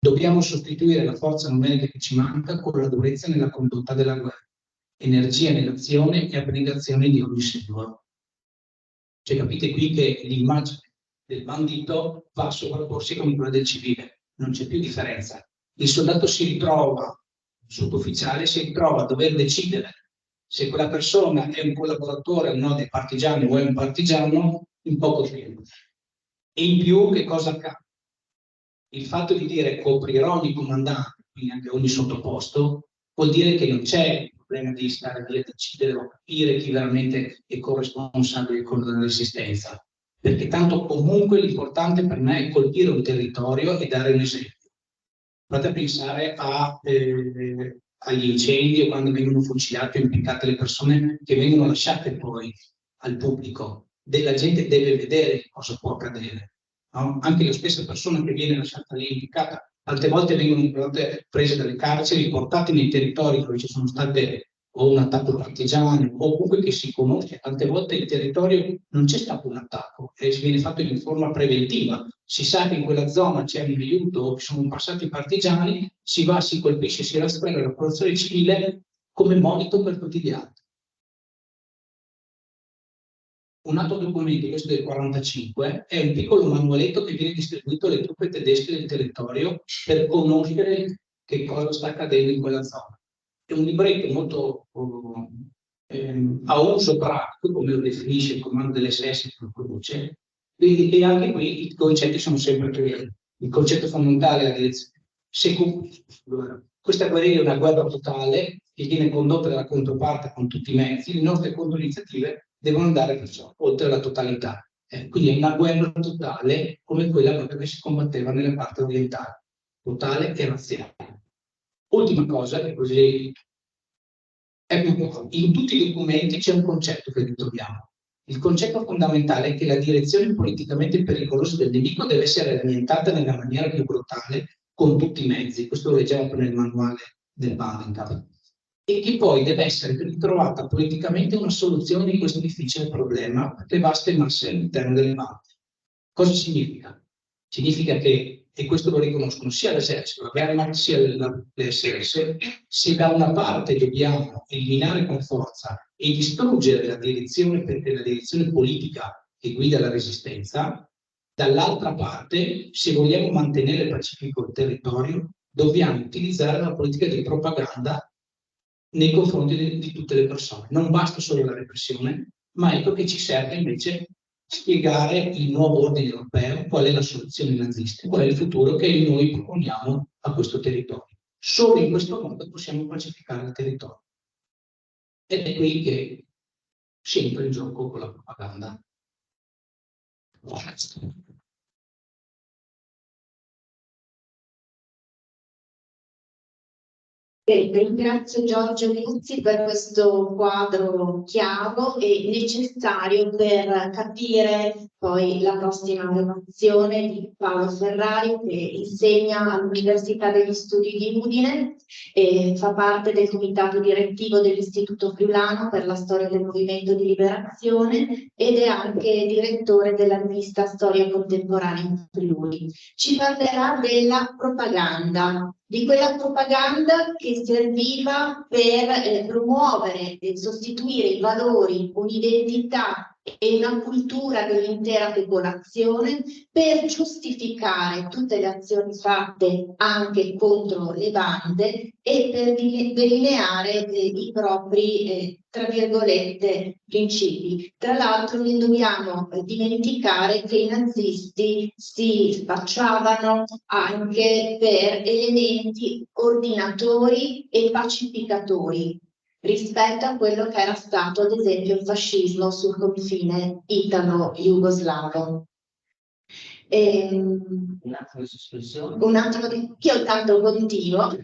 Dobbiamo sostituire la forza numerica che ci manca con la durezza nella condotta della guerra, energia nell'azione e abnegazione di ogni singolo. Cioè, capite qui che l'immagine del bandito va a sovrapporsi con quella del civile, non c'è più differenza. Il soldato si ritrova, sottufficiale, si ritrova a dover decidere se quella persona è un collaboratore o no dei partigiani o è un partigiano in poco tempo. E in più che cosa accade? Il fatto di dire coprirò ogni comandante, quindi anche ogni sottoposto, vuol dire che non c'è il problema di stare lì a decidere o capire chi veramente è corresponsabile con la resistenza, perché tanto comunque l'importante per me è colpire un territorio e dare un esempio. Fate a pensare agli incendi o quando vengono fucilate o impiccate le persone che vengono lasciate poi al pubblico. La gente deve vedere cosa può accadere. No? Anche la stessa persona che viene lasciata lì impiccata, tante volte vengono prese dalle carceri, portate nei territori dove ci sono state o un attacco partigiano o comunque che si conosce. Tante volte il territorio non c'è stato un attacco e viene fatto in forma preventiva. Si sa che in quella zona c'è un aiuto o che sono passati i partigiani, si va, si colpisce, si rastrella la popolazione civile come monito per tutti gli altri. Un altro documento, questo del 1945, è un piccolo manualetto che viene distribuito alle truppe tedesche del territorio per conoscere che cosa sta accadendo in quella zona. È un libretto molto a uso pratico, come lo definisce il comando delle SS che lo produce, e anche qui i concetti sono sempre quelli. Il concetto fondamentale è la direzione. Questa guerriglia è una guerra totale che viene condotta dalla controparte con tutti i mezzi, le nostre controiniziative devono andare perciò oltre la totalità. Quindi è una guerra totale come quella che si combatteva nelle parti orientali, totale e razziale. Ultima cosa, che così in tutti i documenti c'è un concetto che ritroviamo. Il concetto fondamentale è che la direzione politicamente pericolosa del nemico deve essere annientata nella maniera più brutale con tutti i mezzi. Questo lo leggiamo nel manuale del Baden-Powell. E che poi deve essere ritrovata politicamente una soluzione di questo difficile problema per le vaste masse all'interno delle bande. Cosa significa? Significa che, e questo lo riconoscono sia l'esercito, la Wehrmacht sia le SS, se da una parte dobbiamo eliminare con forza e distruggere la direzione politica che guida la resistenza, dall'altra parte, se vogliamo mantenere pacifico il territorio, dobbiamo utilizzare la politica di propaganda nei confronti di tutte le persone. Non basta solo la repressione, ma ecco che ci serve invece spiegare il nuovo ordine europeo, qual è la soluzione nazista, qual è il futuro che noi proponiamo a questo territorio. Solo in questo modo possiamo pacificare il territorio. Ed è qui che sempre il gioco con la propaganda. Ringrazio Giorgio Luzzi per questo quadro chiaro e necessario per capire poi la prossima relazione di Paolo Ferrari, che insegna all'Università degli Studi di Udine e fa parte del comitato direttivo dell'Istituto Friulano per la storia del movimento di liberazione ed è anche direttore della rivista Storia Contemporanea in Friuli. Ci parlerà della propaganda, di quella propaganda che serviva per promuovere e sostituire i valori, un'identità e una cultura dell'intera popolazione per giustificare tutte le azioni fatte anche contro le bande e per delineare i propri, tra virgolette, principi. Tra l'altro non dobbiamo dimenticare che i nazisti si spacciavano anche per elementi ordinatori e pacificatori rispetto a quello che era stato ad esempio il fascismo sul confine italo-jugoslavo. Un attimo di sospensione. Un attimo che io tanto continuo.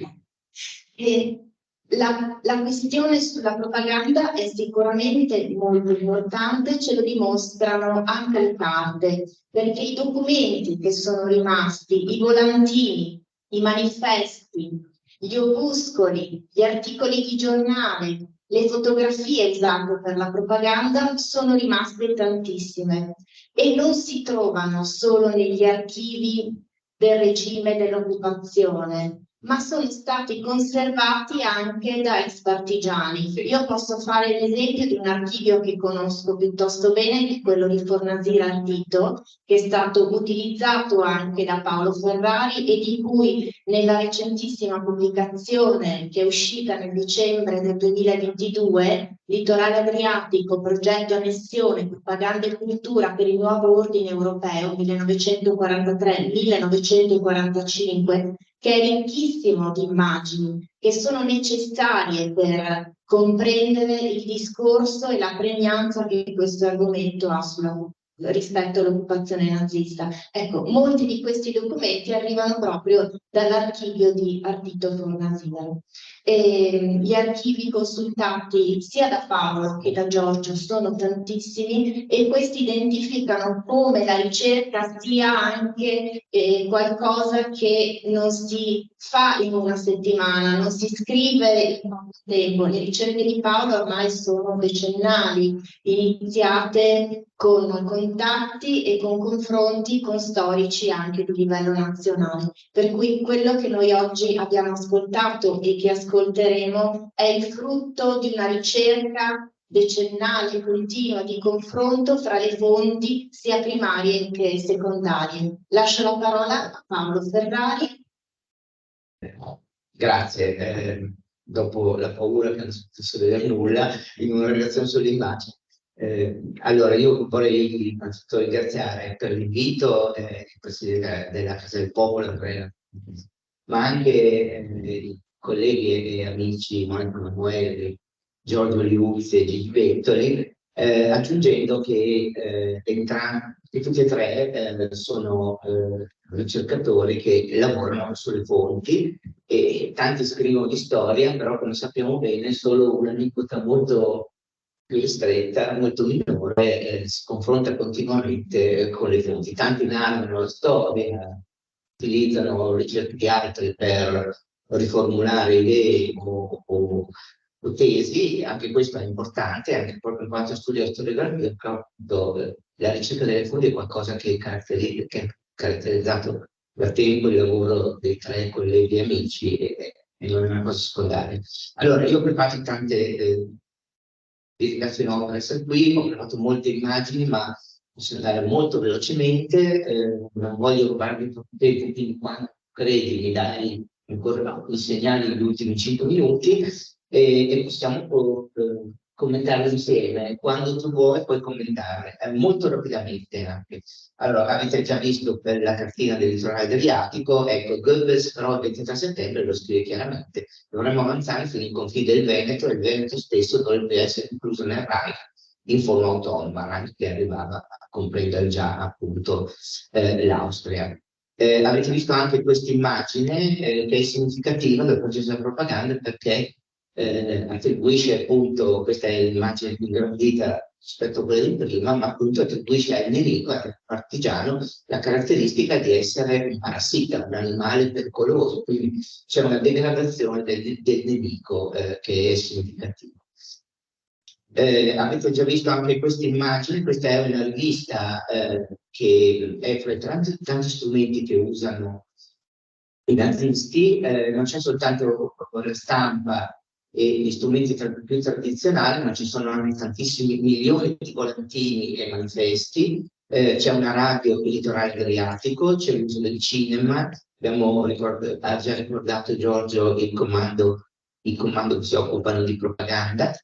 La questione sulla propaganda è sicuramente molto importante, ce lo dimostrano anche le carte, perché i documenti che sono rimasti, i volantini, i manifesti, gli opuscoli, gli articoli di giornale, le fotografie usate per la propaganda sono rimaste tantissime e non si trovano solo negli archivi del regime dell'occupazione, ma sono stati conservati anche da ex partigiani. Io posso fare l'esempio di un archivio che conosco piuttosto bene, che è quello di Fornasira Ardito, che è stato utilizzato anche da Paolo Ferrari e di cui nella recentissima pubblicazione che è uscita nel dicembre del 2022, Litorale Adriatico, progetto annessione, propaganda e cultura per il nuovo ordine europeo 1943-1945, che è ricchissimo di immagini che sono necessarie per comprendere il discorso e la pregnanza che questo argomento ha rispetto all'occupazione nazista. Ecco, molti di questi documenti arrivano proprio dall'archivio di Ardito Fornasira. Gli archivi consultati sia da Paolo che da Giorgio sono tantissimi e questi identificano come la ricerca sia anche qualcosa che non si fa in una settimana, non si scrive in poco tempo. Le ricerche di Paolo ormai sono decennali, iniziate con contatti e con confronti con storici anche di livello nazionale. Per cui quello che noi oggi abbiamo ascoltato e che ascolteremo è il frutto di una ricerca decennale, continua, di confronto fra le fonti sia primarie che secondarie. Lascio la parola a Paolo Ferrari. Grazie. Dopo la paura che non si potesse vedere nulla in una relazione sulle immagini. Allora, io vorrei innanzitutto ringraziare per l'invito il Presidente della Casa del Popolo, Andrea, ma anche i colleghi e amici Monica Emanuele, Giorgio Liuzzi e Gigi Ventoli, aggiungendo che tutti e tre sono ricercatori che lavorano sulle fonti e tanti scrivono di storia, però come sappiamo bene solo un'aliquota molto più ristretta, molto minore, si confronta continuamente con le fonti. Tanti narrano la storia, utilizzano ricerche di altri per riformulare idee o tesi, anche questo è importante, anche proprio in quanto studio storiografia, la ricerca delle fonti è qualcosa che è caratterizzato da tempo il lavoro dei 3 colleghi e amici e non è una cosa secondaria. Allora, io ho preparato tante divulgazioni opere qui, ho preparato molte immagini, ma posso andare molto velocemente, non voglio rubarvi troppo tempo, quindi quando credi mi dai ancora i segnali degli ultimi 5 minuti e possiamo commentarle insieme. Quando tu vuoi puoi commentare, molto rapidamente anche. Allora, avete già visto per la cartina del litorale adriatico, ecco, Goebbels però il 23 settembre lo scrive chiaramente, dovremmo avanzare fino ai confini del Veneto e il Veneto stesso dovrebbe essere incluso nel Reich in forma autonoma, Reich che arrivava a comprendere già appunto l'Austria. Avete visto anche questa immagine che è significativa del processo della propaganda perché attribuisce appunto, questa è l'immagine più ingrandita rispetto a quella di prima, ma appunto attribuisce al nemico, al partigiano, la caratteristica di essere un parassita, un animale pericoloso, quindi c'è una degradazione del nemico che è significativa. Avete già visto anche questa immagine, questa è una rivista che è fra i tanti strumenti che usano i nazisti, non c'è soltanto la stampa e gli strumenti più tradizionali, ma ci sono anche tantissimi milioni di volantini e manifesti, c'è una radio il litorale adriatico, c'è l'uso del cinema, ha già ricordato Giorgio il comando che si occupano di propaganda,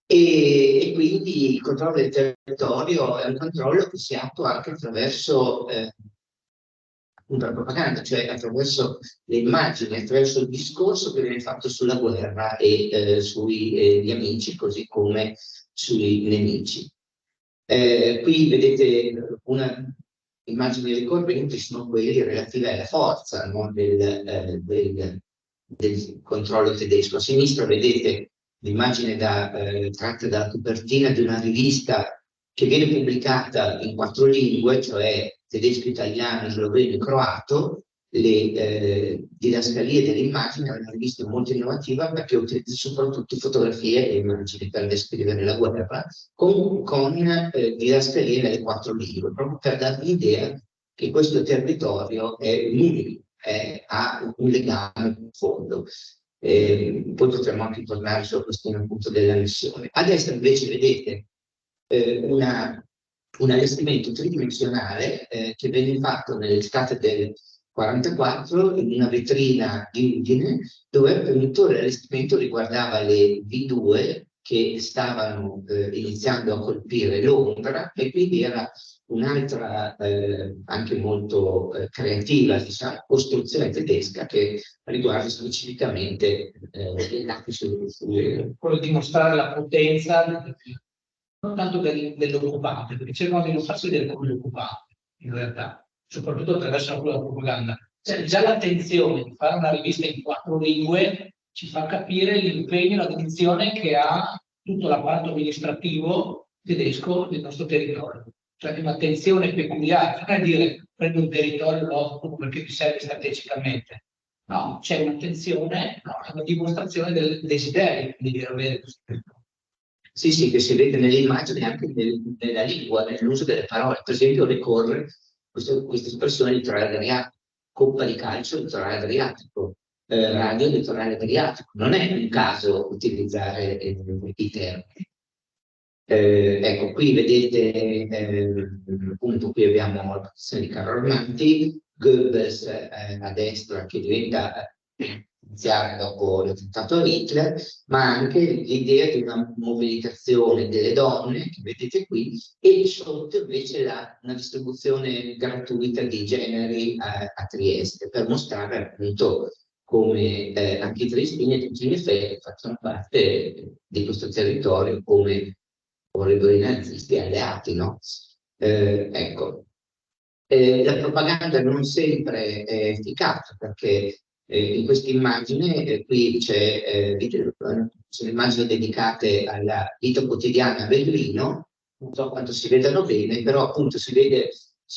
e quindi il controllo del territorio è un controllo che si attua anche attraverso la propaganda, cioè attraverso le immagini, attraverso il discorso che viene fatto sulla guerra e sugli amici, così come sui nemici. Qui vedete una immagine ricorrente, sono quelli relativi alla forza, no? del controllo tedesco. A sinistra vedete l'immagine tratta dalla copertina di una rivista che viene pubblicata in 4 lingue, cioè tedesco, italiano, sloveno e croato. Le didascalie delle immagini è una rivista molto innovativa perché utilizza soprattutto fotografie e immagini per descrivere la guerra, con didascalie nelle 4 lingue, proprio per darvi l'idea che questo territorio è unico, ha un legame profondo. Poi potremmo anche tornare sulla questione appunto dell'annessione. A destra invece vedete un allestimento tridimensionale che venne fatto nell'estate del 44 in una vetrina di Udine, dove appunto l'allestimento riguardava le V2 che stavano iniziando a colpire Londra, e quindi era un'altra anche molto creativa, diciamo, costruzione tedesca che riguarda specificamente le navi quello di mostrare la potenza non tanto dell'occupante, perché cercano di non farsi vedere come l'occupante, in realtà, soprattutto attraverso la propaganda. Cioè, già l'attenzione di fare una rivista in 4 lingue ci fa capire l'impegno e la dedizione che ha tutto l'apparato amministrativo tedesco del nostro territorio. Cioè un'attenzione peculiare, non è dire prendo un territorio e lo occupo perché mi serve strategicamente. No, c'è un'attenzione, no, è una dimostrazione del desiderio di avere questo territorio. Sì, sì, che si vede nelle immagini e anche nella lingua, nell'uso delle parole. Per esempio, ricorre questa espressione litorale adriatico, coppa di calcio litorale adriatico, radio litorale adriatico. Non è un caso utilizzare i termini. Ecco, qui vedete, appunto, qui abbiamo la posizione di Carlo Armanti, Goebbels a destra che diventa iniziare dopo l'attentato a Hitler, ma anche l'idea di una mobilitazione delle donne, che vedete qui, e sotto invece una distribuzione gratuita di generi a Trieste, per mostrare appunto come anche i triestini e tutti gli effetti facciano parte di questo territorio come vorrebbero i nazisti alleati, no? Ecco. La propaganda non sempre è efficace perché in questa immagine qui sono immagini dedicate alla vita quotidiana a Berlino, non so quanto si vedano bene, però appunto si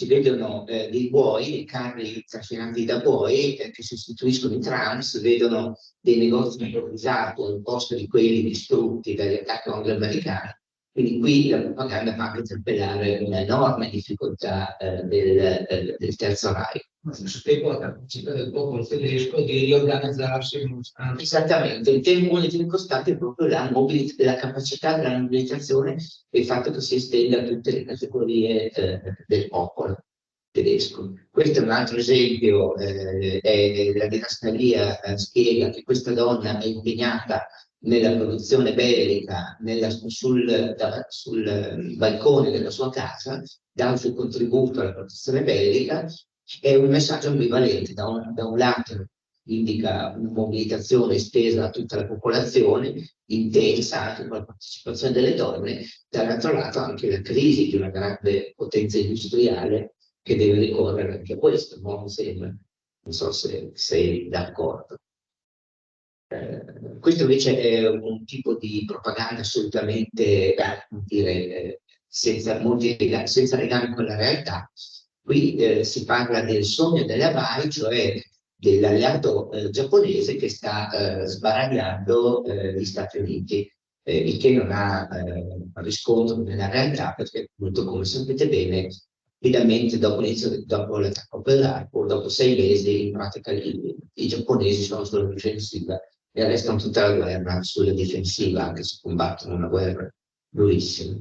vedono dei buoi, dei carri trascinati da buoi che sostituiscono i tram, si vedono dei negozi improvvisati al posto di quelli distrutti dagli attacchi anglo-americani, Quindi qui la propaganda fa anche interpellare un'enorme difficoltà del Terzo Reich. Ma allo stesso tempo la capacità del popolo tedesco di riorganizzarsi nonostante. Esattamente, uno dei temi costanti è proprio la capacità della mobilitazione e il fatto che si estenda a tutte le categorie del popolo tedesco. Questo è un altro esempio, la didascalia spiega che questa donna è impegnata nella produzione bellica sul balcone della sua casa, dà il suo contributo alla produzione bellica. È un messaggio ambivalente, da un lato indica una mobilitazione estesa a tutta la popolazione, intensa anche con la partecipazione delle donne, dall'altro lato anche la crisi di una grande potenza industriale che deve ricorrere anche a questo, no? Mi sembra. Non so se sei d'accordo. Questo invece è un tipo di propaganda assolutamente, senza legame con la realtà. Qui si parla del sogno delle Hawaii, cioè dell'alleato giapponese che sta sbaragliando gli Stati Uniti, il che non ha riscontro nella realtà, perché appunto, come sapete bene, rapidamente dopo l'attacco Pearl Harbor, dopo 6 mesi, in pratica i giapponesi sono sulla difensiva e restano tutta la guerra sulla difensiva, anche se combattono una guerra durissima.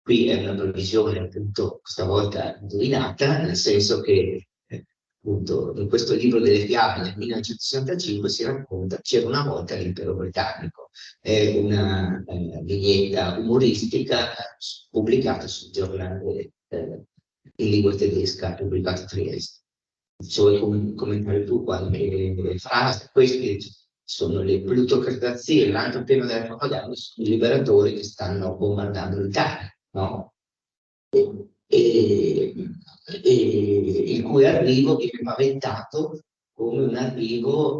Qui è una previsione appunto questa volta indovinata, nel senso che appunto in questo libro delle fiabe nel 1965 si racconta c'era una volta l'impero britannico. È una vignetta umoristica pubblicata sul giornale in lingua tedesca, pubblicata a Trieste. Se vuoi commentare tu qualche frase, queste sono le plutocrazie, l'altro tema della propaganda sono i liberatori che stanno bombardando l'Italia, no? Il cui arrivo viene paventato come un arrivo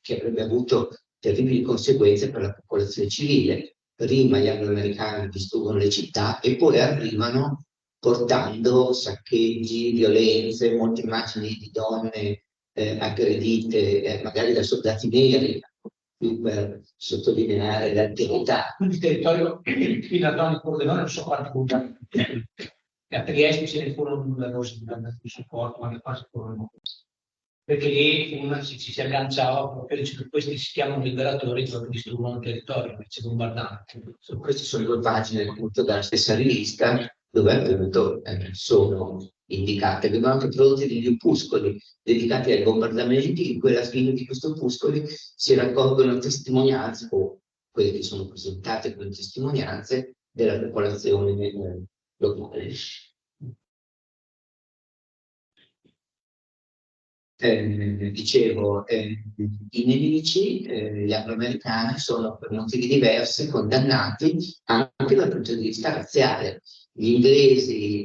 che avrebbe avuto terribili conseguenze per la popolazione civile. Prima gli angloamericani distruggono le città e poi arrivano portando saccheggi, violenze, molte immagini di donne aggredite, magari da soldati neri, più per sottolineare l'alterità. Il territorio qui da zona di Pordenone non so quanti punti. A Trieste se ne furono numerosi di supporto, ma le fasi furono. Perché lì si agganciava proprio dicendo questi si chiamano liberatori che distruggono il territorio, invece bombardando. Queste sono 2 pagine appunto della stessa rivista dove appunto sono indicate, vengono anche prodotti degli opuscoli dedicati ai bombardamenti. In quella fine di questi opuscoli si raccolgono testimonianze, o quelle che sono presentate come testimonianze della popolazione locale. Dicevo, i nemici, gli angloamericani, sono per motivi diversi condannati anche dal punto di vista razziale. Gli inglesi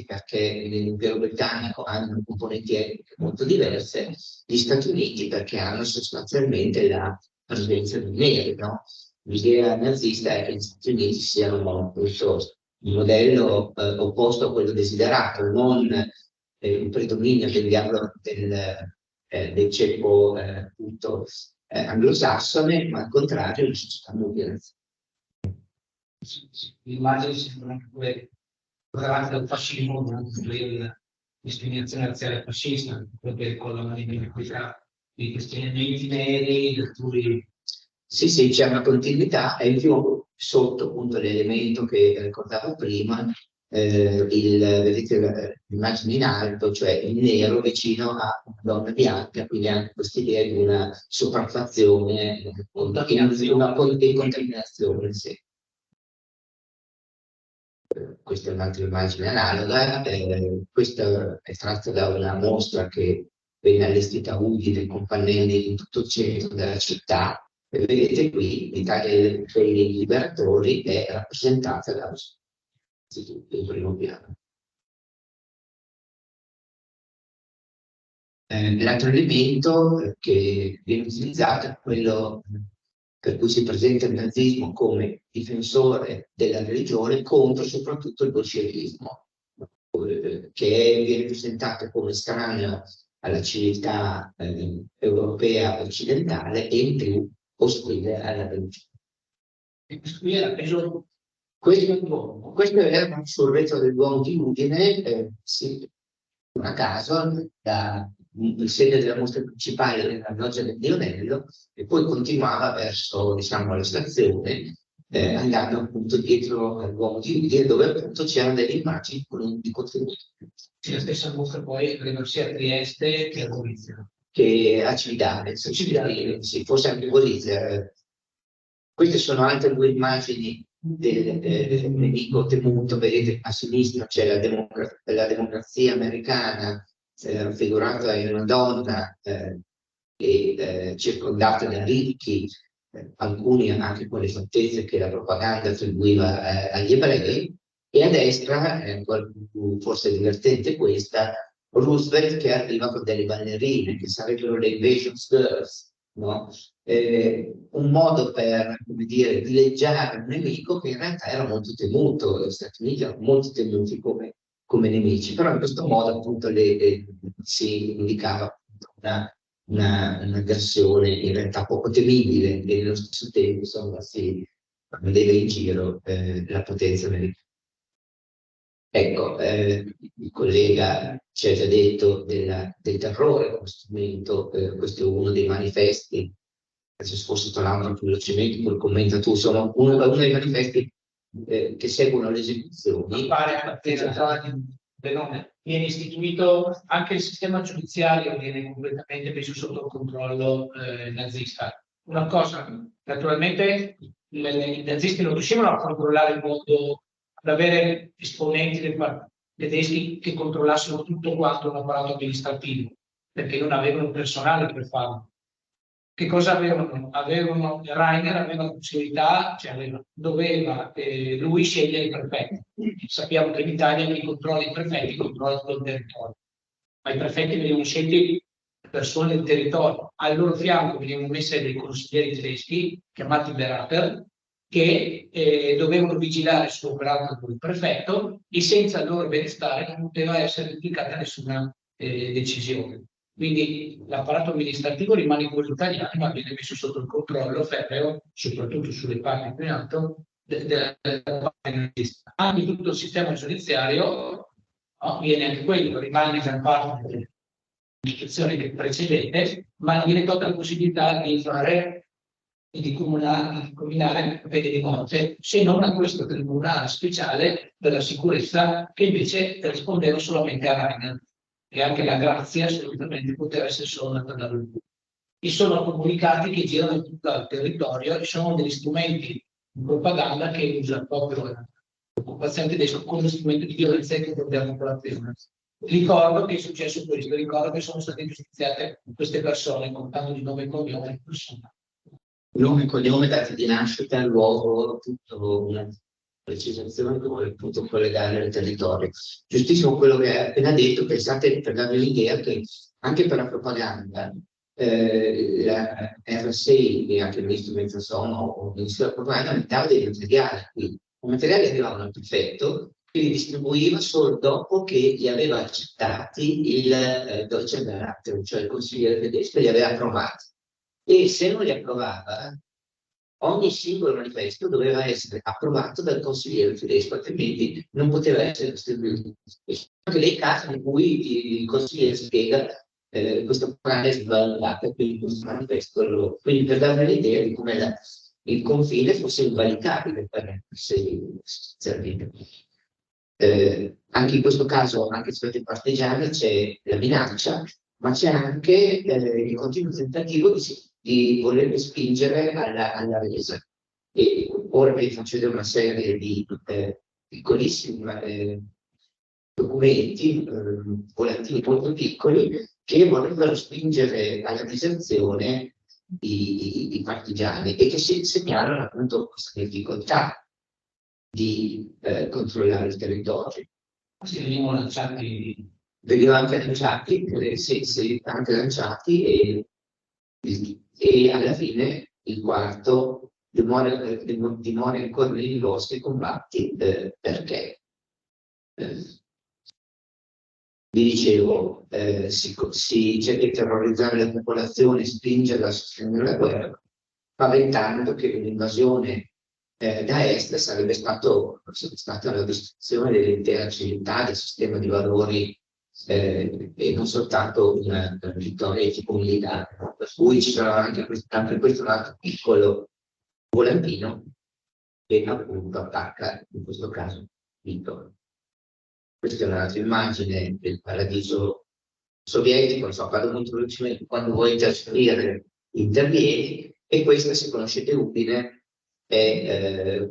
perché nell'impero britannico hanno componenti etniche molto diverse, gli Stati Uniti perché hanno sostanzialmente la presenza di neri, no? L'idea nazista è che gli Stati Uniti siano il modello opposto a quello desiderato, non il predominio del ceppo anglosassone, ma al contrario le società multinazionali. L'immagine sembra anche quelle davanti al fascismo, ma anche la discriminazione razziale fascista, proprio con la manifestazione di questi elementi neri, di cui. Sì, c'è una continuità e in più sotto appunto l'elemento che ricordavo prima, vedete l'immagine in alto, cioè il nero vicino a una donna bianca, quindi anche questa idea di una sopraffazione, una contaminazione, sì. Questa è un'altra immagine analoga, questa è tratta da una mostra che venne allestita a Udine con pannelli in tutto il centro della città. E vedete qui l'Italia dei liberatori è rappresentata da in primo piano. L'altro elemento che viene utilizzato è quello per cui si presenta il nazismo come difensore della religione contro soprattutto il bolscevismo, che viene presentato come estraneo alla civiltà europea occidentale e in più ostile alla religione. E questo qui era preso Questo era sul retro del Duomo di Udine, sì, non a caso, il sede della mostra principale della loggia del Dionello, e poi continuava verso, diciamo, la stazione, andando appunto dietro al Duomo di Udine, dove appunto c'erano delle immagini di contenuti. Sì, la stessa mostra poi arriva sia a Trieste che a Gorizia. Che a Cividale, sì, forse anche Gorizia. Queste sono altre due immagini del nemico temuto. Vedete a sinistra c'è la democrazia americana, raffigurata in una donna circondata da ricchi, alcuni anche con le fattezze che la propaganda attribuiva agli ebrei, e a destra, forse divertente questa, Roosevelt che arriva con delle ballerine, che sarebbero le invasion girls, no? Un modo per, come dire, dileggiare un nemico che in realtà era molto temuto. Gli Stati Uniti erano molto temuti come nemici, però in questo modo appunto si indicava un'aggressione in realtà poco temibile, e nello stesso tempo insomma, si vedeva in giro la potenza americana. Ecco, il collega ci ha già detto del terrore come strumento, questo è uno dei manifesti. Adesso forse tra l'altro più velocemente, poi commenta tu, sono uno dei manifesti che seguono le esecuzioni. Mi pare viene istituito anche il sistema giudiziario, viene completamente messo sotto il controllo nazista. Una cosa, naturalmente i nazisti non riuscivano a controllare il mondo, ad avere esponenti tedeschi che controllassero tutto quanto un apparato amministrativo, perché non avevano il personale per farlo. Che cosa avevano? Rainer aveva la possibilità, doveva lui scegliere i prefetti. Sappiamo che in Italia chi controlla i prefetti controlla tutto il territorio, ma i prefetti venivano scelti persone del territorio. Al loro fianco venivano messe dei consiglieri tedeschi, chiamati Berater, che dovevano vigilare sull'operato del prefetto, e senza il loro benestare non poteva essere applicata nessuna decisione. Quindi l'apparato amministrativo rimane quello italiano, ma viene messo sotto il controllo ferreo, soprattutto sulle parti più in alto, della parte nazista. Anche tutto il sistema giudiziario, no, viene anche quello, rimane gran parte dell'istituzione precedente, ma viene tolta la possibilità di fare e di combinare pene di morte, se non a questo tribunale speciale per la sicurezza, che invece rispondeva solamente a Rainer, e anche la grazia assolutamente poteva essere solo per la lui. E sono comunicati che girano in tutto il territorio e sono degli strumenti di propaganda che usa proprio l'occupazione tedesca come strumento di violenza contro la popolazione. Ricordo che è successo questo, ricordo che sono state giustiziate queste persone, contando di nome e cognome di persona. Nome, cognome, data di nascita, luogo, tutto una precisazione che vuole appunto collegare al territorio. Giustissimo quello che hai appena detto, pensate, per darvi l'idea che anche per la propaganda la RSI e anche il ministro Benzasono o il ministro della propaganda metteva dei materiali, quindi i materiali arrivavano al prefetto che li distribuiva solo dopo che li aveva accettati il Deutsche Berater, cioè il consigliere tedesco, li aveva approvati. E se non li approvava, ogni singolo manifesto doveva essere approvato dal consigliere tedesco, altrimenti non poteva essere distribuito. E ci sono anche dei casi in cui il consigliere spiega questa propaganda è sbagliata, quindi questo manifesto, quindi per dare un'idea di come il confine fosse invalicabile per il servizio. Anche in questo caso, anche rispetto ai partigiani, c'è la minaccia, ma c'è anche il continuo tentativo di voler spingere alla resa. E ora vi faccio vedere una serie di piccolissimi documenti, volantini molto piccoli, che vorrebbero spingere alla diserzione i partigiani e che segnalano appunto questa difficoltà di controllare il territorio. Si venivano lanciati. Venivano anche lanciati, sì, anche lanciati, e alla fine il quarto dimora ancora nei vostri combatti perché vi dicevo, si cerca di terrorizzare la popolazione, spingerla a sostenere la guerra, paventando che un'invasione da est sarebbe stata la distruzione dell'intera civiltà, del sistema di valori e non soltanto una vittoria di tipo militare. Per cui ci sarà anche questo lato piccolo volantino che appunto attacca, in questo caso, Hitler. Questa è un'altra immagine del paradiso sovietico, non so, quando molto velocemente, quando vuoi interferire, intervieni, e questa, se conoscete Udine,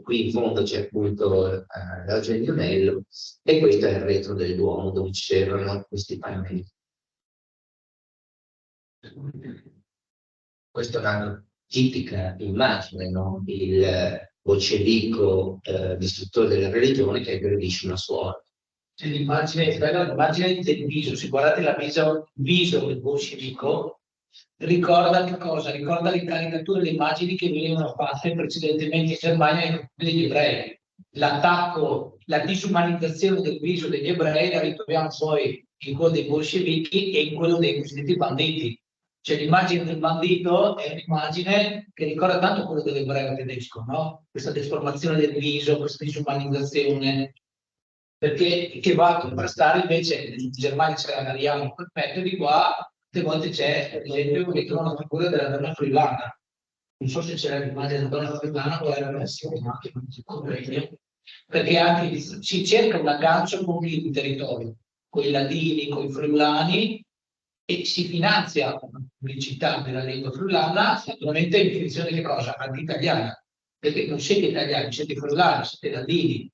qui in fondo c'è appunto l'Argenionello, e questo è il retro del Duomo, dove c'erano questi pannelli. Questa è una tipica immagine, no? Il bolscevico distruttore della religione che aggredisce una suora. C'è l'immagine del viso, se guardate il viso del bolscevico, ricorda che cosa? Ricorda le caricature, le immagini che venivano fatte precedentemente in Germania degli ebrei. L'attacco, la disumanizzazione del viso degli ebrei la ritroviamo poi in quello dei bolscevichi e in quello dei cosiddetti banditi. Cioè l'immagine del bandito è un'immagine che ricorda tanto quello dell'ebreo tedesco, no? Questa deformazione del viso, questa disumanizzazione, perché che va a contrastare invece in Germania c'era l'ariano perfetto, di qua a volte c'è, per esempio, una figura della donna friulana. Non so se c'era l'immagine della donna friulana o era perché anche si cerca un aggancio con il territorio, con i ladini, con i friulani, e si finanzia una pubblicità della lingua friulana, naturalmente in funzione di cosa? Anche italiana, perché non siete italiani, siete friulani, siete ladini.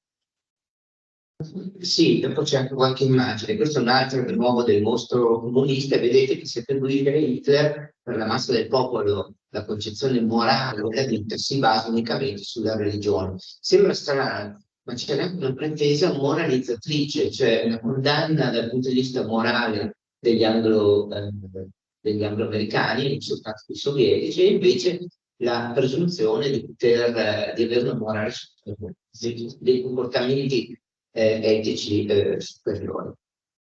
Sì, dopo c'è anche qualche immagine. Questo è un altro di nuovo del mostro comunista. Vedete che si attribuisce a Hitler, per la massa del popolo, la concezione morale della vita si basa unicamente sulla religione. Sembra strano, ma c'è anche una pretesa moralizzatrice, cioè una condanna dal punto di vista morale degli anglo-americani, non soltanto dei sovietici, e invece la presunzione di avere una morale dei comportamenti etici superiori.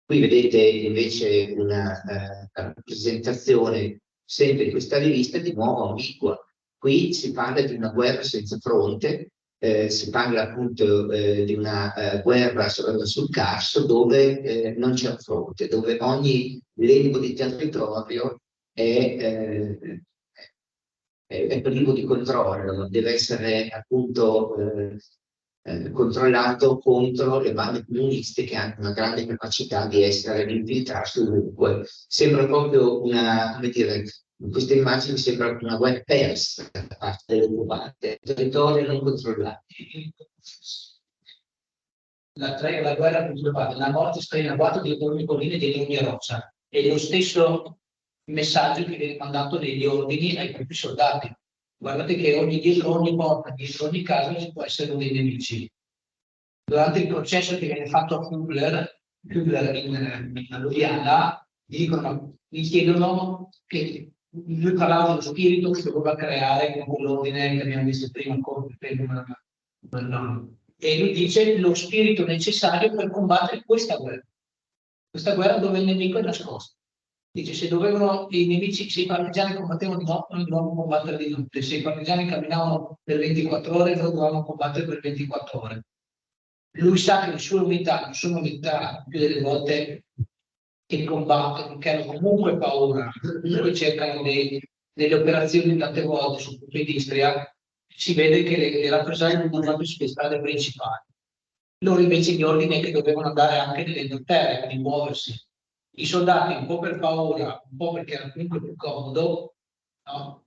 Qui vedete invece una rappresentazione sempre in questa rivista di nuovo ambigua. Qui si parla di una guerra senza fronte, si parla appunto di una guerra sul Carso dove non c'è un fronte, dove ogni lembo di territorio è privo di controllo, deve essere appunto controllato contro le bande comuniste che hanno una grande capacità di infiltrarsi ovunque. Sembra proprio come dire, in queste immagini sembra una guerra persa da parte dell'occupante, territori non controllati. La guerra controllata, la morte sta in agguato di ogni collina e di ogni roccia. È lo stesso messaggio che viene mandato negli ordini ai propri soldati. Guardate che dietro ogni porta, dietro ogni casa ci può essere dei nemici. Durante il processo che viene fatto a Kugler in Lubiana, gli chiedono che lui parlava dello spirito che doveva creare con l'ordine che abbiamo visto prima, e lui dice lo spirito necessario per combattere questa guerra dove il nemico è nascosto. Dice, se i nemici, se i partigiani combattevano di notte, noi dovevamo combattere di notte, se i partigiani camminavano per 24 ore, noi dovevamo combattere per 24 ore. Lui sa che le sue unità non sono unità più delle volte che combattono, che hanno comunque paura, comunque cercano delle operazioni tante volte sul punto di Istria, si vede che le rappresaglie non vanno sulle strade principali. Loro invece gli ordini che dovevano andare anche nell'entroterra, quindi muoversi. I soldati, un po' per paura, un po' perché era comunque più comodo, no?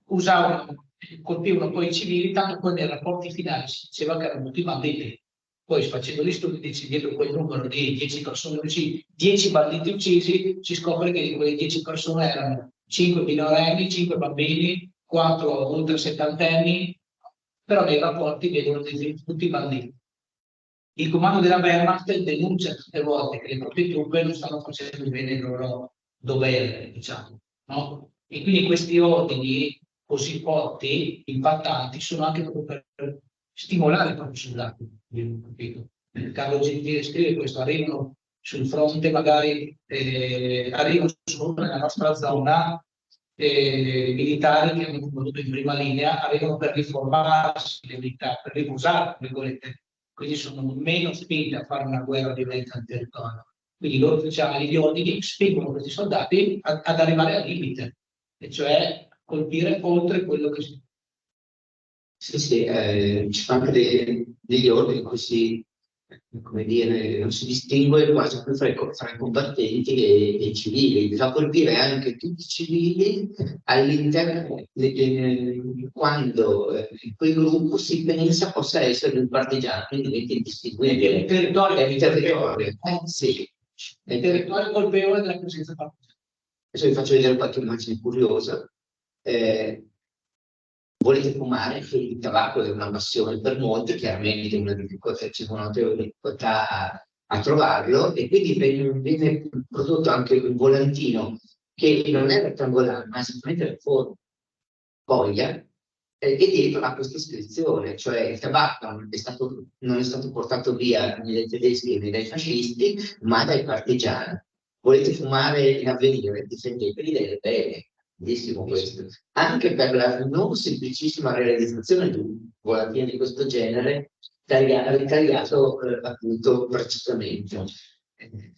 Colpivano poi i civili, tanto poi nei rapporti finali si diceva che erano tutti banditi. Poi facendo gli studi dietro quel numero di 10 persone uccise, 10 banditi uccisi, si scopre che di quelle 10 persone erano 5 minorenni, 5 bambini, 4 oltre 70 anni, però nei rapporti vedono tutti banditi. Il comando della Wehrmacht denuncia tutte le volte che le proprie truppe non stanno facendo bene il loro dovere, diciamo, no? E quindi questi ordini così forti, impattanti, sono anche proprio per stimolare i propri soldati. Carlo Gentile scrive questo: arrivano sul fronte, magari arrivano solo nella nostra zona, i militari che hanno combattuto in prima linea arrivano per riformarsi le unità, per riposare, quindi sono meno spinti a fare una guerra violenta al territorio. Quindi loro ufficiali di ordini spingono questi soldati ad arrivare al limite, e cioè colpire oltre quello che si... Sì, sì, ci sono anche degli ordini in cui come dire, non si distingue quasi più fra i combattenti e i civili. Bisogna colpire anche tutti i civili all'interno, quando in quel gruppo si pensa possa essere un partigiano, quindi diventa indistinguibile. Il territorio è il territorio. Sì. È il territorio colpevole della presenza partigiana. Adesso vi faccio vedere qualche immagine curiosa. Volete fumare? Il tabacco è una passione per molti, chiaramente c'è una notevole difficoltà a trovarlo, e quindi viene prodotto anche un volantino che non è rettangolare, ma è semplicemente foglia, e dietro ha questa iscrizione, cioè il tabacco non è stato portato via né dai tedeschi né dai fascisti, ma dai partigiani. Volete fumare in Avvenire? Difendetevi dai ribelli. Bellissimo questo. Anche per la non semplicissima realizzazione di un volantino di questo genere, ritagliato appunto precisamente.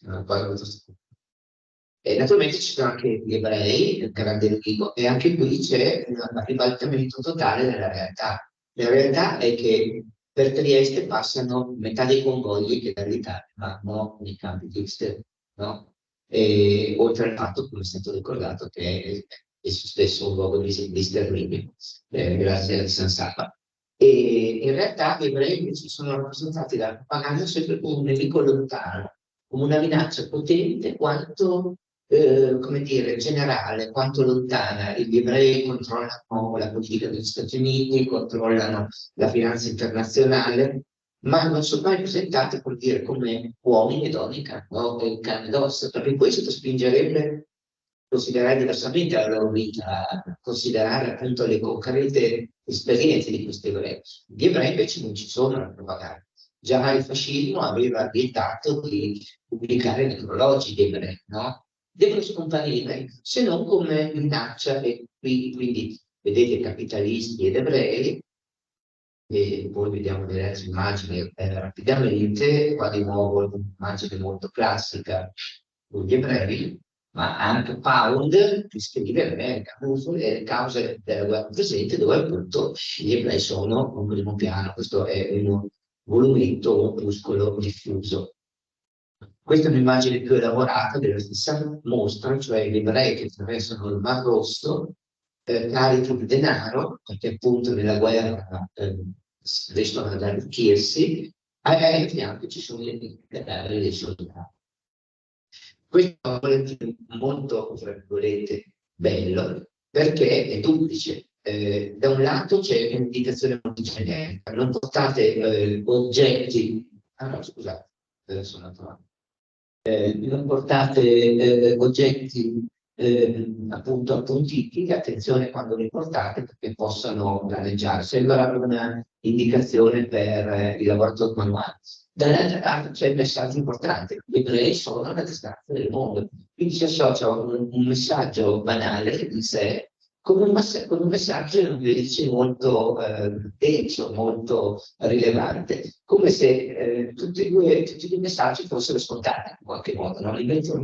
Naturalmente ci sono anche gli ebrei, il grande Rigo, e anche qui c'è un ribaltamento totale della realtà. La realtà è che per Trieste passano metà dei convogli che dall'Italia vanno nei campi di sterminio, no? E, oltre al fatto, come è stato ricordato, che è esso stesso un luogo di sterminio, grazie a San Saba. E in realtà gli ebrei invece sono rappresentati dalla propaganda sempre come un nemico lontano, come una minaccia potente quanto, come dire, generale, quanto lontana. Gli ebrei controllano la politica degli Stati Uniti, controllano la finanza internazionale, ma non sono mai presentati, per dire, come uomini e donne in carne ed ossa, perché questo spingerebbe a considerare diversamente la loro vita, a considerare appunto le concrete esperienze di questi ebrei. Gli ebrei invece non ci sono nella propaganda. Già il fascismo aveva vietato di pubblicare necrologi di ebrei, no? Devono scomparire, se non come minaccia, e quindi vedete capitalisti ed ebrei, e poi vediamo delle altre immagini rapidamente. Qua di nuovo un'immagine molto classica con gli ebrei, ma anche Pound che scrive l'America, le cause della guerra presente, dove appunto gli ebrei sono un primo piano. Questo è un volumetto, un opuscolo diffuso. Questa è un'immagine più elaborata della stessa mostra, cioè gli ebrei che attraversano il Mar Rosso, carichi di denaro, perché appunto nella guerra riescono ad arricchirsi, e ai fianchi ci sono i cadaveri dei soldati. Questo è molto, tra virgolette, bello, perché è duplice. Da un lato c'è un'indicazione molto generica, non portate oggetti, scusate, sono andato avanti. Non portate oggetti appunto appuntiti, attenzione quando li portate perché possano danneggiare. Sembra una indicazione per il lavoratore manuale. Dall'altra parte c'è il messaggio importante: gli ebrei sono la distanza del mondo. Quindi si associa un messaggio banale di sé con un messaggio invece molto denso, molto rilevante, come se tutti i messaggi fossero scontati in qualche modo. No? Invece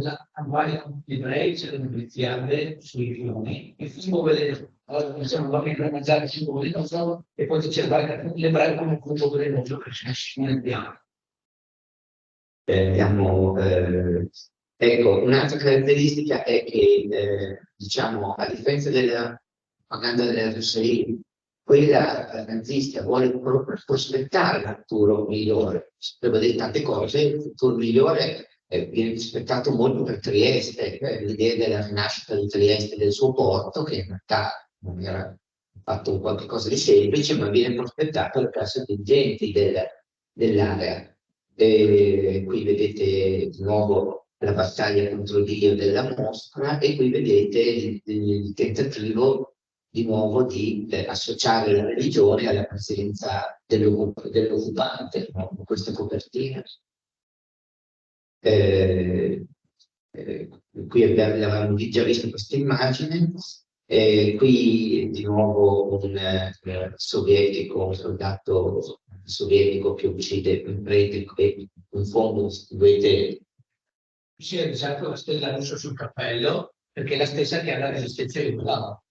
gli ebrei c'è da iniziare sui fiumi, il film vedere, possiamo mangiare il cibo di nostro, e poi cercare l'ebreo come un punto di che ci mettiamo. Ecco, un'altra caratteristica è che, diciamo, a differenza della propaganda dell'RSI, quella nazista vuole prospettare il futuro migliore. Per vedere tante cose, il futuro migliore viene rispettato molto per Trieste, l'idea della rinascita di Trieste e del suo porto, che in realtà non era fatto qualcosa di semplice, ma viene prospettato alle classi dirigenti dell'area. Qui vedete di nuovo la battaglia contro Dio della mostra, e qui vedete il tentativo di nuovo di associare la religione alla presenza dell'occupante, no? Con queste copertine. Qui avevamo già visto questa immagine. Qui di nuovo un soldato sovietico che uccide un prete e in fondo vedete. Si è usato la stella rossa sul cappello perché è la stessa che ha la resistenza jugoslava,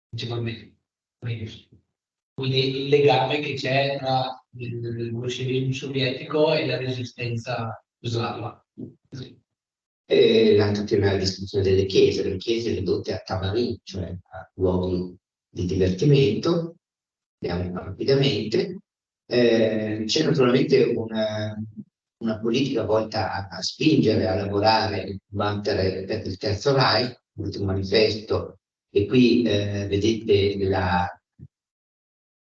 principalmente. Quindi il legame che c'è tra il bolscevismo sovietico e la resistenza slava. E l'altro tema è la distruzione delle chiese ridotte a tamarini, cioè a luoghi di divertimento. Andiamo rapidamente. C'è naturalmente una politica volta a spingere, a lavorare, a combattere per il Terzo Reich, l'ultimo manifesto, e qui vedete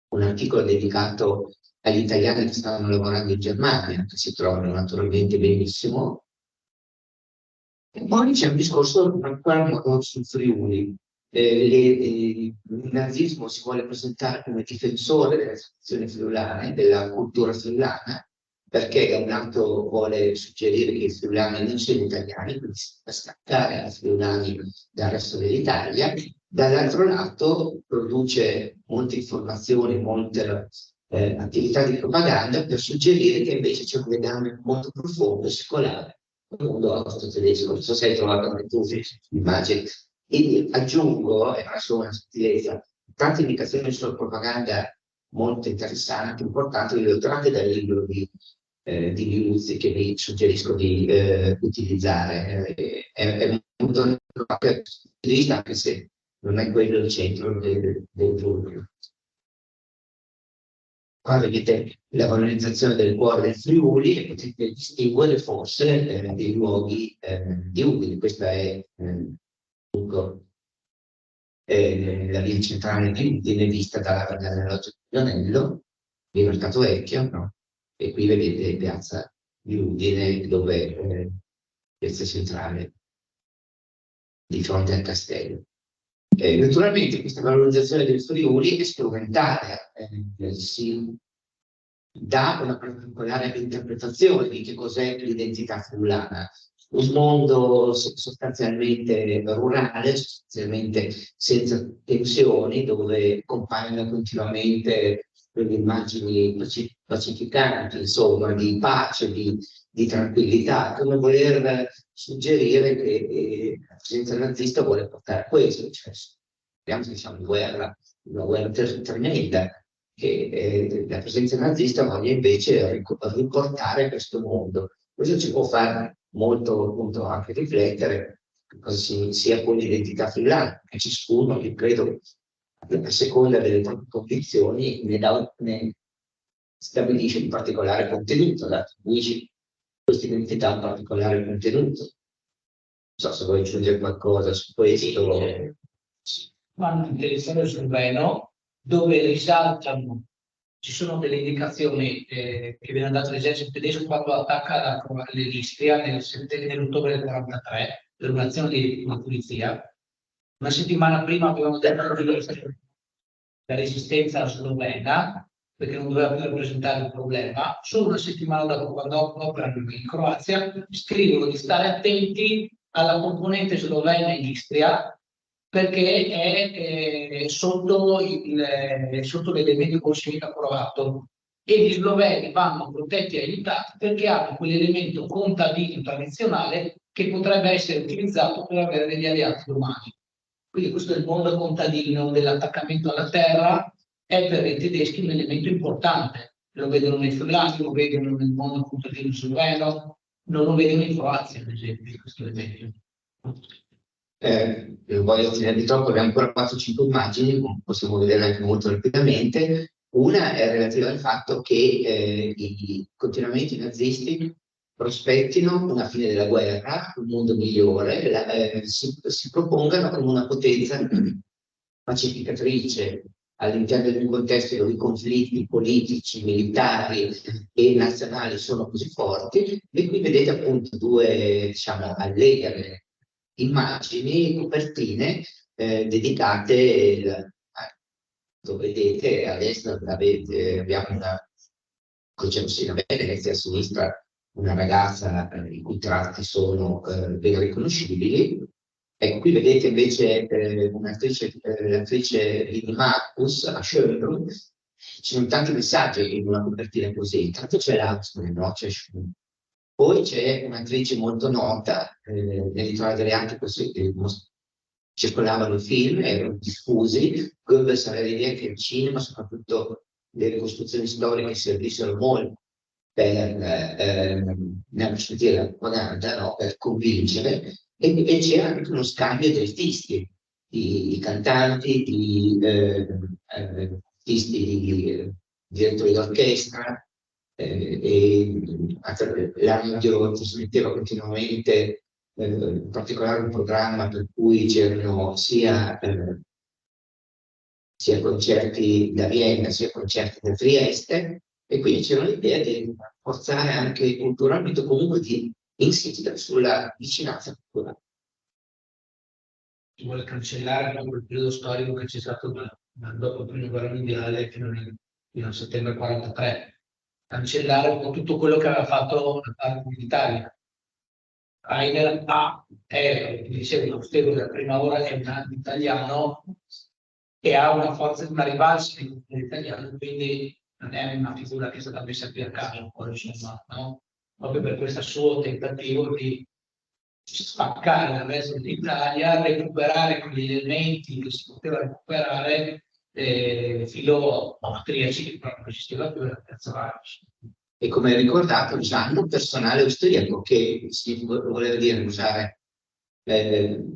un articolo dedicato agli italiani che stanno lavorando in Germania, che si trovano naturalmente benissimo. E poi c'è un discorso ancora sul Friuli. Il nazismo si vuole presentare come difensore della situazione friulana, della cultura friulana, perché da un lato vuole suggerire che i friulani non siano italiani, quindi si fa staccare i friulani dal resto dell'Italia, dall'altro lato produce molte informazioni, molte attività di propaganda per suggerire che invece c'è un legame molto profondo e secolare con il mondo austro-tedesco. Non so se hai trovato anche tu l'immagine. E aggiungo, è una sottilezza, tante indicazioni sulla propaganda molto interessanti, importanti, le ho tratte dal libro di Liuzzi che vi suggerisco di utilizzare. È molto vista, anche se non è quello il centro del giorno. Qua vedete la valorizzazione del cuore del Friuli e potete distinguere forse dei luoghi di Udine. Questa è la via centrale di Udine vista dalla loggia di Anello, via Mercato Vecchio, no? E qui vedete piazza di Udine dove piazza centrale di fronte al castello. Naturalmente questa valorizzazione del Friuli è strumentale, si dà una particolare interpretazione di che cos'è l'identità friulana. Un mondo sostanzialmente rurale, sostanzialmente senza tensioni, dove compaiono continuamente quelle immagini pacificanti, insomma, di pace, di tranquillità, come voler suggerire che la presenza nazista vuole portare a questo. Cioè, speriamo che sia una guerra tremenda, che la presenza nazista voglia invece riportare questo mondo. Questo ci può fare molto appunto anche riflettere cosa sia con l'identità friulana, che ciascuno, io credo, a seconda delle proprie convinzioni, ne stabilisce un particolare contenuto, attribuisce questa identità un particolare contenuto. Non so se vuoi aggiungere qualcosa su questo. Ma interessante sul Veno, dove risaltano, ci sono delle indicazioni che viene date all'esercito tedesco quando attacca l'Istria nell'ottobre del 1943, per un'azione di polizia. Una settimana prima avevano detto la resistenza slovena, perché non doveva più rappresentare un problema. Solo una settimana dopo, quando operano in Croazia, scrivono di stare attenti alla componente slovena in Istria, perché è sotto l'elemento bolscevico approvato, e gli sloveni vanno protetti e aiutati perché hanno quell'elemento contadino tradizionale che potrebbe essere utilizzato per avere degli alleati romani. Quindi questo è il mondo contadino dell'attaccamento alla terra, è per i tedeschi un elemento importante. Lo vedono nei friulani, lo vedono nel mondo contadino sloveno, non lo vedono in Croazia, ad esempio, questo esempio. Non voglio tenervi troppo, abbiamo ancora 4-5 immagini, possiamo vederle anche molto rapidamente. Una è relativa al fatto che continuamente i nazisti prospettino una fine della guerra, un mondo migliore, si propongano come una potenza pacificatrice all'interno di un contesto dove i conflitti politici, militari e nazionali sono così forti. E qui vedete appunto due, diciamo, allegre immagini, copertine dedicate, dove vedete a destra abbiamo una crocierosina Venezia, a sinistra una ragazza i cui tratti sono ben riconoscibili, Ecco, qui vedete invece un'attrice, l'attrice Lini Marcus a Schönbrunn. Ci sono tanti messaggi in una copertina così. Intanto c'è l'Augsburg, no? C'è Schönbrunn. Poi c'è un'attrice molto nota, ne ritrovate anche così, circolavano i film, erano diffusi. Goebbels aveva l'idea che il cinema, soprattutto le ricostruzioni storiche, servissero molto per, nella prospettiva della propaganda, no? Per convincere, e c'era anche uno scambio di artisti, di cantanti, di artisti, di direttori d'orchestra, e la radio trasmetteva continuamente, in particolare un programma per cui c'erano sia concerti da Vienna, sia concerti da Trieste, e quindi c'era l'idea di forzare anche culturalmente, comunque di insistere sulla vicinanza culturale. Si vuole cancellare quel periodo storico che c'è stato dopo la Prima Guerra Mondiale fino a settembre 1943. Cancellare un po' tutto quello che aveva fatto la parte militare. Rainer dicevo, lo spiego della prima ora, è un italiano che ha una forza, una rivalsa dell'italiano, quindi non è una figura che è stata messa qui a caso, insomma, no? Proprio per questo suo tentativo di spaccare il resto dell'Italia, recuperare quegli elementi che si poteva recuperare, filo austriaci, che proprio esisteva più la Terza Reich. E come ricordato, usando personale austriaco, che voleva dire usare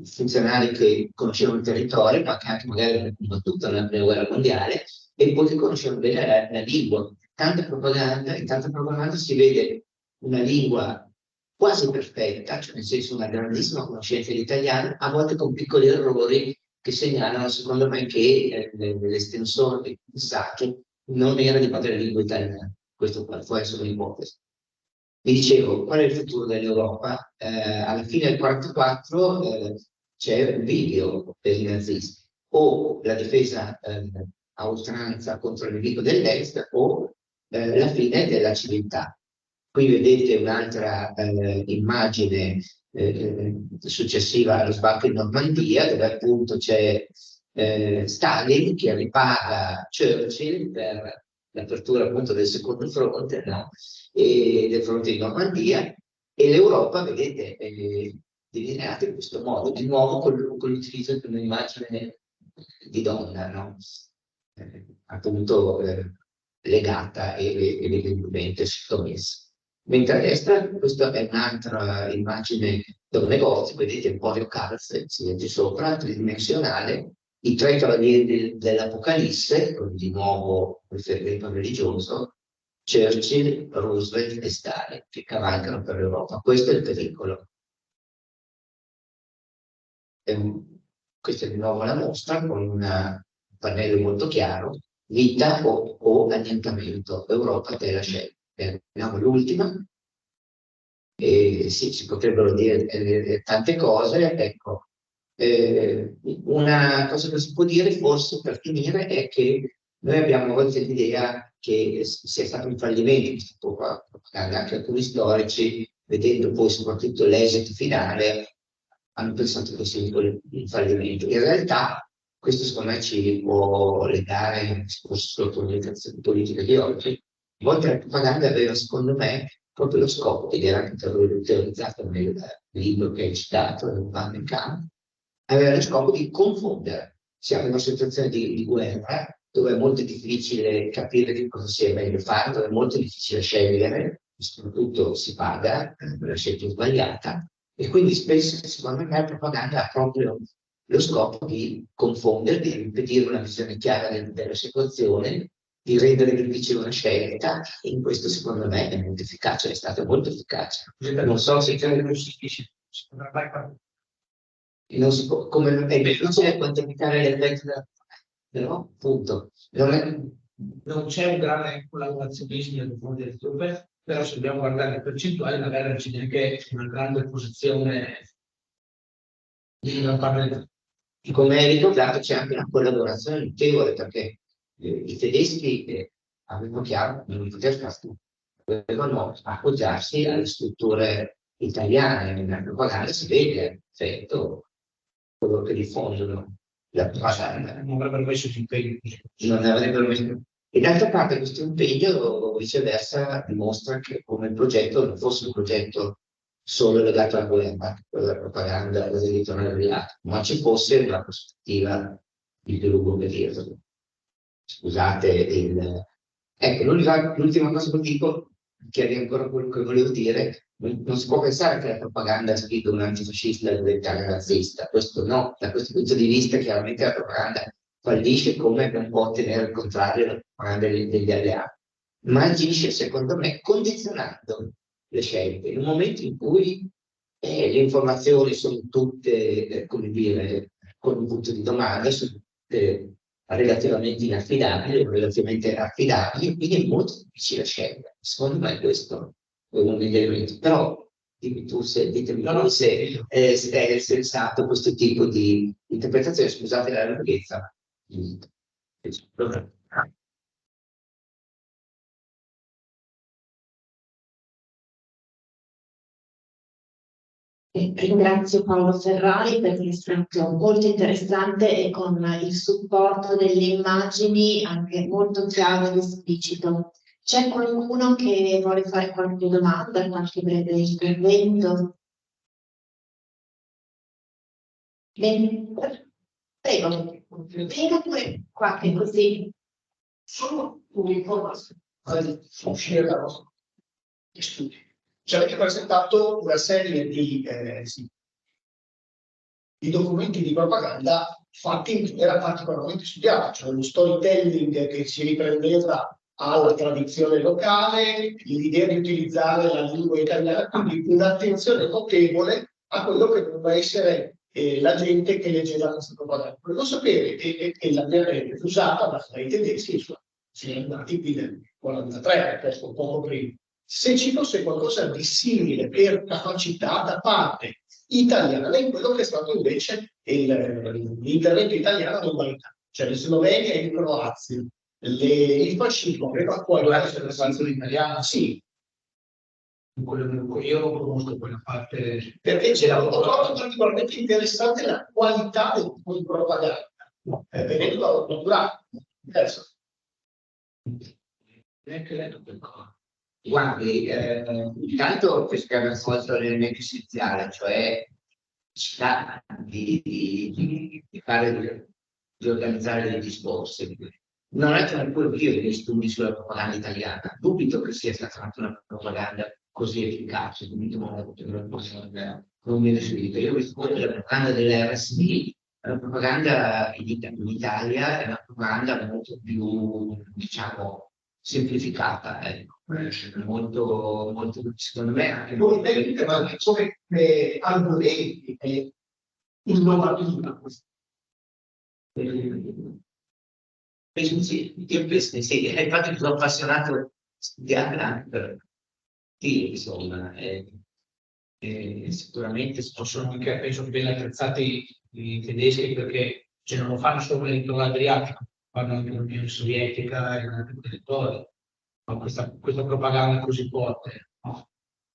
funzionari che conoscevano il territorio, ma che anche magari hanno combattuto nella Prima Guerra Mondiale, e poi che conoscevano bene la lingua. In tanta propaganda si vede una lingua quasi perfetta, cioè nel senso una grandissima conoscenza di italiano, a volte con piccoli errori che segnalano, secondo me, che l'estensore dei messaggi non era di madrelingua italiana. Questo può essere un'ipotesi. Vi dicevo, qual è il futuro dell'Europa? Alla fine del 1944 c'è un video per i nazisti, o la difesa a oltranza contro il nemico dell'est, o la fine della civiltà. Qui vedete un'altra immagine successiva allo sbarco in Normandia, dove appunto c'è Stalin che ripaga Churchill per l'apertura appunto del secondo fronte, no? E del fronte di Normandia, e l'Europa, vedete, è delineata in questo modo, di nuovo con l'utilizzo di un'immagine di donna, no? Appunto legata e evidentemente sottomessa. Mentre a destra, questa è un'altra immagine da un negozio, vedete il Emporio Calze, si legge sopra, tridimensionale, i tre cavalieri dell'Apocalisse, di nuovo riferimento religioso, Churchill, Roosevelt e Stalin, che cavalcano per l'Europa. Questo è il pericolo. Questa è di nuovo la mostra, con un pannello molto chiaro, vita o annientamento, Europa te la scegli. Abbiamo l'ultima. Sì, si potrebbero dire tante cose, ecco. Una cosa che si può dire forse per finire è che noi abbiamo a volte l'idea che sia stato un fallimento, anche alcuni storici, vedendo poi soprattutto l'esito finale, hanno pensato che sia un fallimento. In realtà questo secondo me ci può legare al discorso sulla comunicazione politica di oggi. A volte la propaganda aveva, secondo me, proprio lo scopo, ed era anche teorizzato nel libro che hai citato, nel Van den Kamp, aveva lo scopo di confondere. Siamo in una situazione di guerra, dove è molto difficile capire che cosa sia meglio fare, dove è molto difficile scegliere, soprattutto si paga per la scelta sbagliata, e quindi spesso, secondo me, la propaganda ha proprio lo scopo di confondere, di impedire una visione chiara della situazione, di rendere difficile una scelta, e in questo secondo me è molto efficace, è stato molto efficace. Non so se non si può, come è difficile quantificare l'effetto però appunto non c'è un grande collaborazionismo nel mondo delle truppe, però se dobbiamo guardare le percentuali magari non c'è neanche una grande posizione di una parte. Come hai ricordato c'è anche una collaborazione notevole, perché i tedeschi avevano chiaro che non potevano appoggiarsi alle strutture italiane, nella propaganda si vede l'effetto coloro che diffondono la propaganda. Non avrebbero messo di impegno. Non avrebbero messo. E d'altra parte questo impegno viceversa dimostra che come il progetto non fosse un progetto solo legato alla guerra, alla propaganda, all'editorialità, ma ci fosse una prospettiva di più lungo periodo. Scusate, ecco, l'ultima cosa che dico, che è ancora quello che volevo dire, non si può pensare che la propaganda spinga un antifascista a diventare razzista, questo no, da questo punto di vista chiaramente la propaganda fallisce come non può ottenere il contrario la propaganda degli alleati, ma agisce secondo me condizionando le scelte, in un momento in cui le informazioni sono tutte, come dire, con un punto di domanda, sono tutte relativamente inaffidabili o relativamente affidabili, quindi è molto difficile scegliere. Secondo me questo è uno degli elementi. Però ditemi voi se è sensato questo tipo di interpretazione. Scusate la lunghezza. Ringrazio Paolo Ferrari perché è stato molto interessante e con il supporto delle immagini anche molto chiaro ed esplicito. C'è qualcuno che vuole fare qualche domanda, qualche breve intervento? Bene, prego, venga pure qua che così. Sono un'informazione di uscire dal nostro studio. Ci avete presentato una serie di documenti di propaganda fatti in maniera particolarmente studiata, cioè lo storytelling che si riprendeva alla tradizione locale, l'idea di utilizzare la lingua italiana, quindi un'attenzione notevole a quello che doveva essere la gente che leggeva questa propaganda. Volevo sapere che l'avete usata dai tedeschi, sono andati qui nel 1943, questo un poco prima. Se ci fosse qualcosa di simile per capacità da parte italiana in quello che è stato invece l'intervento italiano all'umanità, cioè in Slovenia e in Croazia. Il fascismo aveva Durante la transizione italiana? Sì. Io non conosco quella parte. Perché ho trovato particolarmente interessante la qualità del tipo di propaganda, venendo da naturale. Neanche letto qualcosa. Guardi, intanto questa è una cosa l'elemento essenziale, cioè di fare, di organizzare dei discorsi. Non è che neppure io degli studi sulla propaganda italiana, dubito che sia stata fatta una propaganda così efficace, non viene subito. Io ho visto la propaganda dell'RSD, la propaganda in Italia è una propaganda molto più, diciamo, semplificata, ecco. Molto, molto, secondo me anche Non tecniche, ma come argomenti e innovativa. Penso sì, io penso sì, infatti mi sono appassionato a studiare anche per sì, insomma, sicuramente Sono anche, penso che ben attrezzati i tedeschi perché non lo fanno solo nell'intorno Adriatico, fanno anche l'Unione Sovietica e in altri territori. Questa propaganda così forte. No?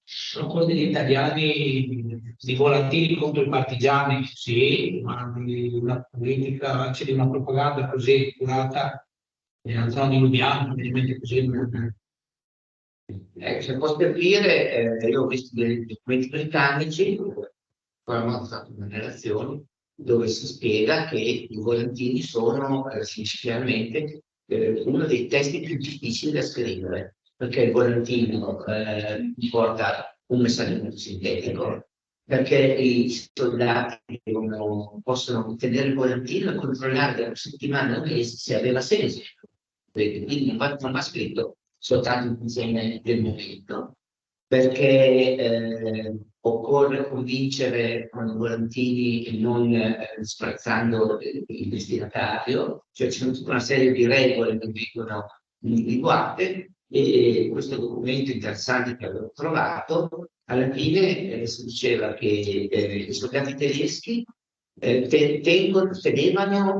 Sono quello degli italiani di volantini contro i partigiani, sì, ma di una politica, c'è di una propaganda così curata nella zona di Lubiana, ovviamente così. Se posso capire, io ho visto dei documenti britannici, poi abbiamo fatto una relazione dove si spiega che i volantini sono sinceramente uno dei testi più difficili da scrivere, perché il volantino porta un messaggio sintetico, perché i soldati possono tenere il volantino e controllare da una settimana a un mese se aveva senso. Quindi non va scritto soltanto insieme del momento, perché occorre convincere con i volantini e non sprezzando il destinatario, cioè c'è tutta una serie di regole che vengono individuate e questo documento interessante che avevo trovato, alla fine si diceva che i soldati tedeschi tenevano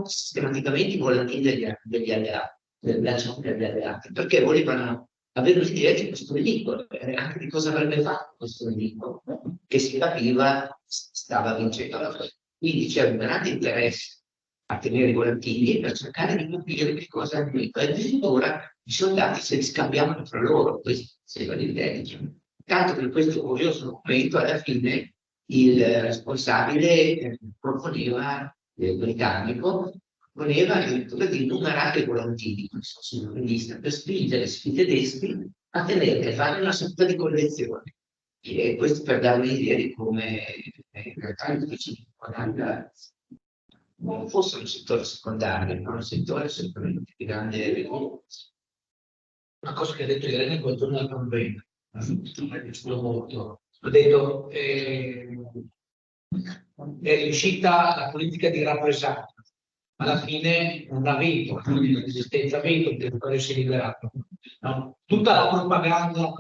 sistematicamente i volantini degli alleati, degli alleati, perché volevano avere l'idea di questo nemico, anche di cosa avrebbe fatto questo nemico, che si capiva stava vincendo la guerra. Quindi c'è un grande interesse a tenere i volantini per cercare di capire che cosa è avvenuto. E addirittura i soldati se li scambiavano tra loro, questi sembrano identici. Tanto che in questo curioso documento alla fine il responsabile proponeva, britannico, proponeva addirittura di numerare i volantini, questo signor per spingere i tedeschi a tenere, a fare una sorta di collezione. E questo per dare un'idea di come in realtà il propaganda non fosse un settore secondario, ma un settore assolutamente di grande rilevanza. Una cosa che ha detto Irene quando torna al convento, mi è piaciuto molto. Ha detto è riuscita la politica di rappresaglia, alla fine non ha vinto, quindi l'esistenza ha vinto, il territorio si è liberato. No? Tutta la propaganda.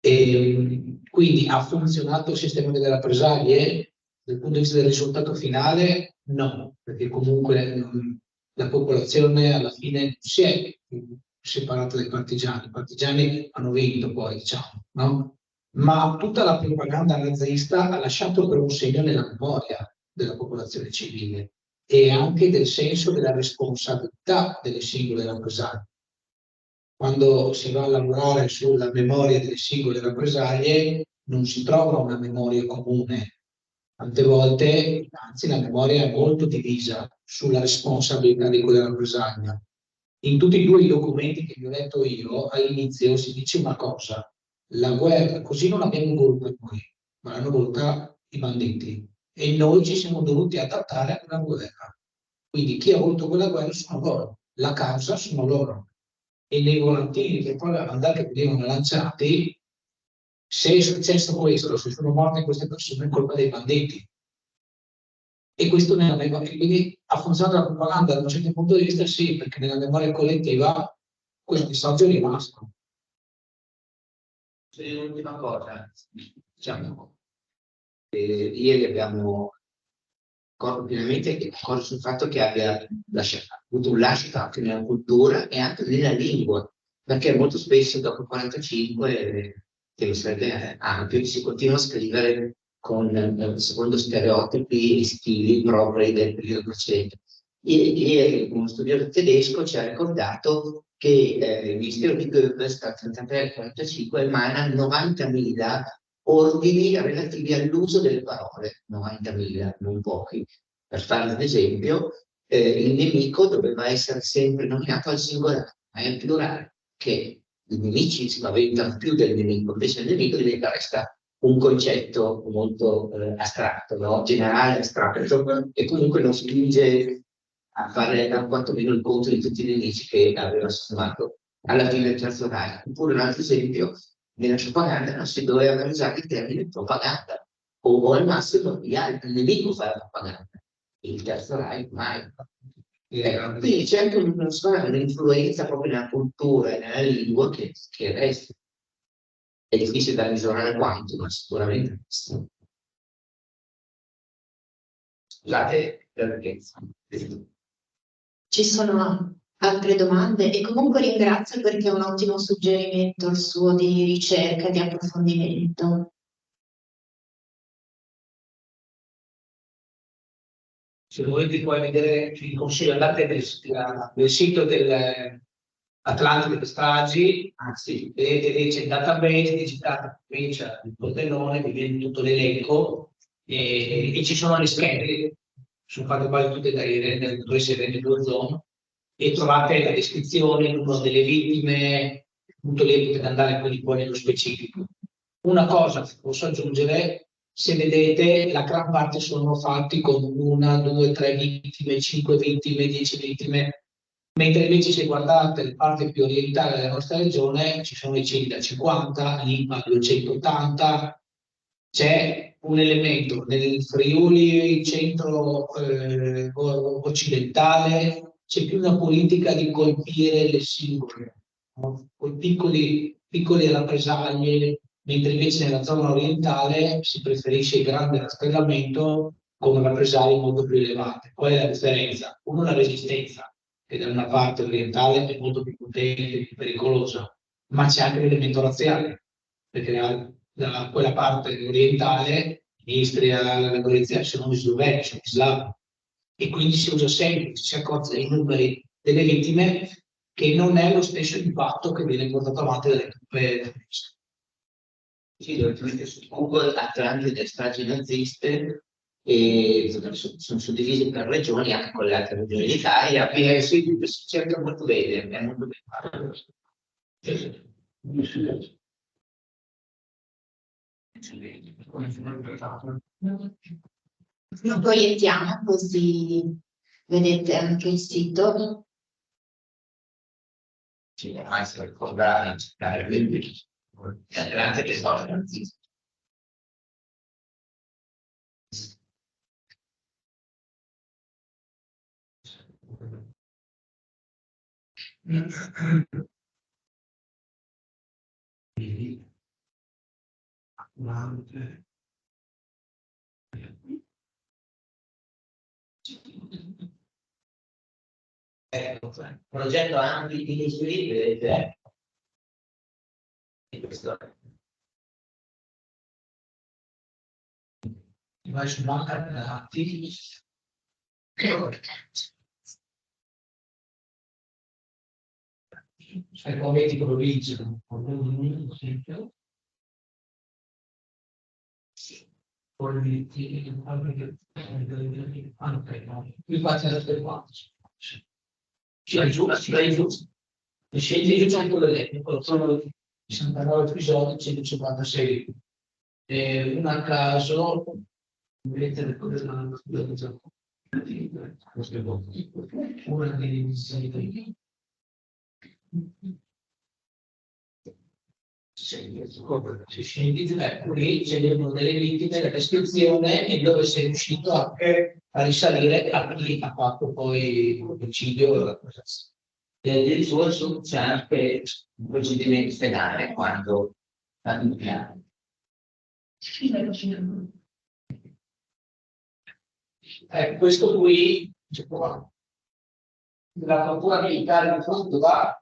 E quindi ha funzionato il sistema delle rappresaglie? Dal punto di vista del risultato finale, no, perché comunque la popolazione alla fine si è separata dai partigiani. I partigiani hanno vinto poi, diciamo, no? Ma tutta la propaganda nazista ha lasciato però un segno nella memoria della popolazione civile e anche del senso della responsabilità delle singole rappresaglie. Quando si va a lavorare sulla memoria delle singole rappresaglie non si trova una memoria comune. Tante volte, anzi, la memoria è molto divisa sulla responsabilità di quella rappresaglia. In tutti e due i documenti che vi ho letto io, all'inizio si dice una cosa: la guerra così non l'abbiamo voluta noi, ma l'hanno voluta i banditi. E noi ci siamo dovuti adattare a quella guerra. Quindi chi ha voluto quella guerra sono loro, la causa sono loro. E nei volantini che poi che venivano lanciati, se è successo questo, se sono morte queste persone, è colpa dei banditi. E questo nella memoria, quindi ha funzionato la propaganda da un certo punto di vista, sì, perché nella memoria collettiva quel messaggio è rimasto. C'è un'ultima cosa, diciamo, ieri abbiamo pienamente d'accordo sul fatto che abbia avuto un lascito anche nella cultura e anche nella lingua, perché molto spesso dopo il 45, che lo sarebbe ampio, si continua a scrivere secondo stereotipi e stili propri del periodo precedente. Ieri uno studioso tedesco ci ha ricordato che il Ministero di Goebbels dal 1933 al 1945 emana 90.000 ordini relativi all'uso delle parole, 90.000, non pochi. Per fare un esempio, il nemico doveva essere sempre nominato al singolare, ma è il plurale, che i nemici si spaventano più del nemico, invece il nemico resta un concetto molto astratto, no? Generale, astratto, e comunque non spinge a fare quantomeno il conto di tutti i nemici che aveva sistemato alla fine del Terzo Reich. Oppure un altro esempio, nella propaganda non si doveva usare il termine propaganda, o al massimo il nemico fa la propaganda, il Terzo Reich mai. Quindi c'è anche un'influenza proprio nella cultura e nella lingua che resta. È difficile da misurare quanto, ma sicuramente resta. Scusate la lunghezza. Ci sono altre domande? E comunque ringrazio perché è un ottimo suggerimento il suo di ricerca, di approfondimento. Se volete poi vedere, vi consiglio, andate nel sito dell'Atlantico delle Stragi, anzi, vedete c'è il database, digitate provincia di Pordenone, vi viene tutto l'elenco e ci sono le schede, sono fatte quasi tutte da Irene, del dottoressa Irene Durzon, e trovate la descrizione, il numero delle vittime, tutto lì potete andare quindi poi nello specifico. Una cosa che posso aggiungere: se vedete, la gran parte sono fatti con 1, 2, 3 vittime, 5 vittime, 10 vittime, mentre invece se guardate la parte più orientale della nostra regione ci sono i celi da 50, l'IMA 280, c'è un elemento nel Friuli centro occidentale, c'è più una politica di colpire le singole, no? Con piccole rappresaglie, mentre invece nella zona orientale si preferisce il grande rastrellamento con rappresaglie molto più elevate. Qual è la differenza? Uno, la resistenza, che da una parte orientale è molto più potente e più pericolosa, ma c'è anche l'elemento razziale, perché da quella parte orientale, in Istria, la Gorizia, sono sloveni, sono slavi. E quindi si usa sempre, si accorza i numeri delle vittime, che non è lo stesso impatto che viene portato avanti dalle truppe. Sì, dove su Google attratti le stragi naziste e sono suddivisi per regioni, anche con le altre regioni d'Italia, e si cerca molto bene, è molto bene fatto. Lo proiettiamo così vedete anche il sito. Sì, ormai si ricordare, cercare, quindi anche le storie naziste. Ecco, progetto ampi di misuri, vedete, questo è. Vai su banca dati. Sai come ti provinciano. Qui faccio la telefonata. Vai giù. E scendi giù c'è quello elettrico. Sono 69 episodi, 156. Un a caso, vedete una dei se scendi qui c'è delle vittime della descrizione e dove sei riuscito anche a risalire a chi ha fatto poi l'omicidio. E addirittura c'è anche un procedimento penale quando fanno piano. Questo qui la procura militare di Padova,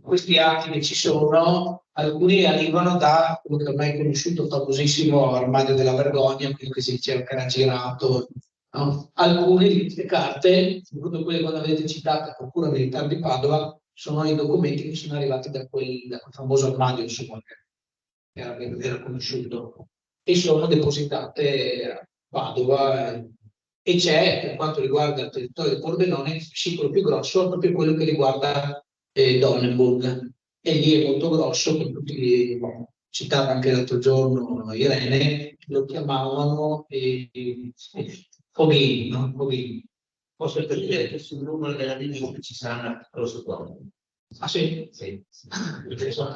questi atti che ci sono, alcuni arrivano da quello che ormai è conosciuto, il famosissimo armadio della vergogna, quello che si diceva che era girato. No? Alcune di queste carte, soprattutto quelle che avete citato, la procura militare di Padova, sono i documenti che sono arrivati da quel famoso armadio, insomma, che era conosciuto, e sono depositate a Padova. E c'è, per quanto riguarda il territorio del Pordenone, il fascicolo più grosso è proprio quello che riguarda Donneburg, e lì è molto grosso, per tutti, citava anche l'altro giorno Irene, lo chiamavano Foghini, no? Foghini. Posso dire che sul numero della denuncia ci sarà un articolo su quello. Ah sì? Sì. Visto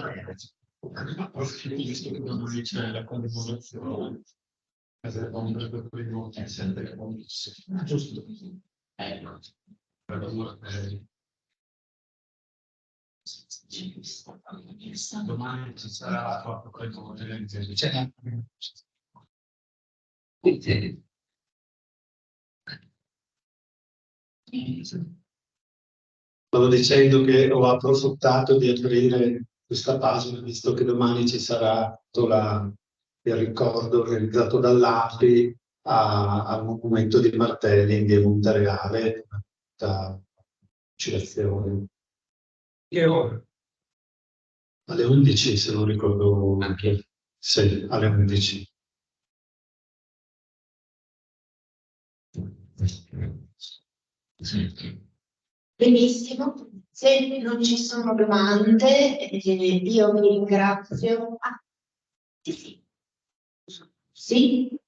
che non c'è la collaborazione, Giusto. Ecco. Domani ci sarà proprio quello delle C'è. Stavo dicendo che ho approfittato di aprire questa pagina, visto che domani ci sarà il ricordo organizzato dall'API al monumento di Martelli in Montereale, da fucilazione. Che ora? Alle 11, se non ricordo Anche. sì, alle 11. Benissimo, se non ci sono domande, io vi ringrazio. Sì. Sì?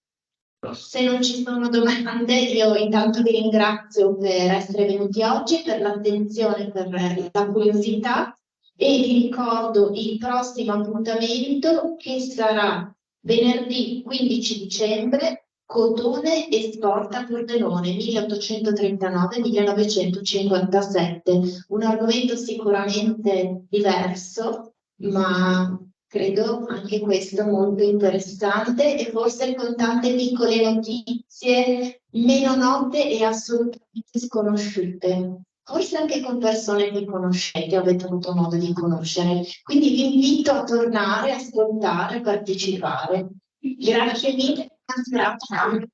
Se non ci sono domande, io intanto vi ringrazio per essere venuti oggi, per l'attenzione, per la curiosità, e vi ricordo il prossimo appuntamento, che sarà venerdì 15 dicembre, Cotone e Sport a Pordenone, 1839-1957. Un argomento sicuramente diverso, ma credo anche questo molto interessante, e forse con tante piccole notizie meno note e assolutamente sconosciute. forse anche con persone che conoscete, avete avuto modo di conoscere. Quindi vi invito a tornare, a ascoltare, a partecipare. Grazie mille. Buona serata.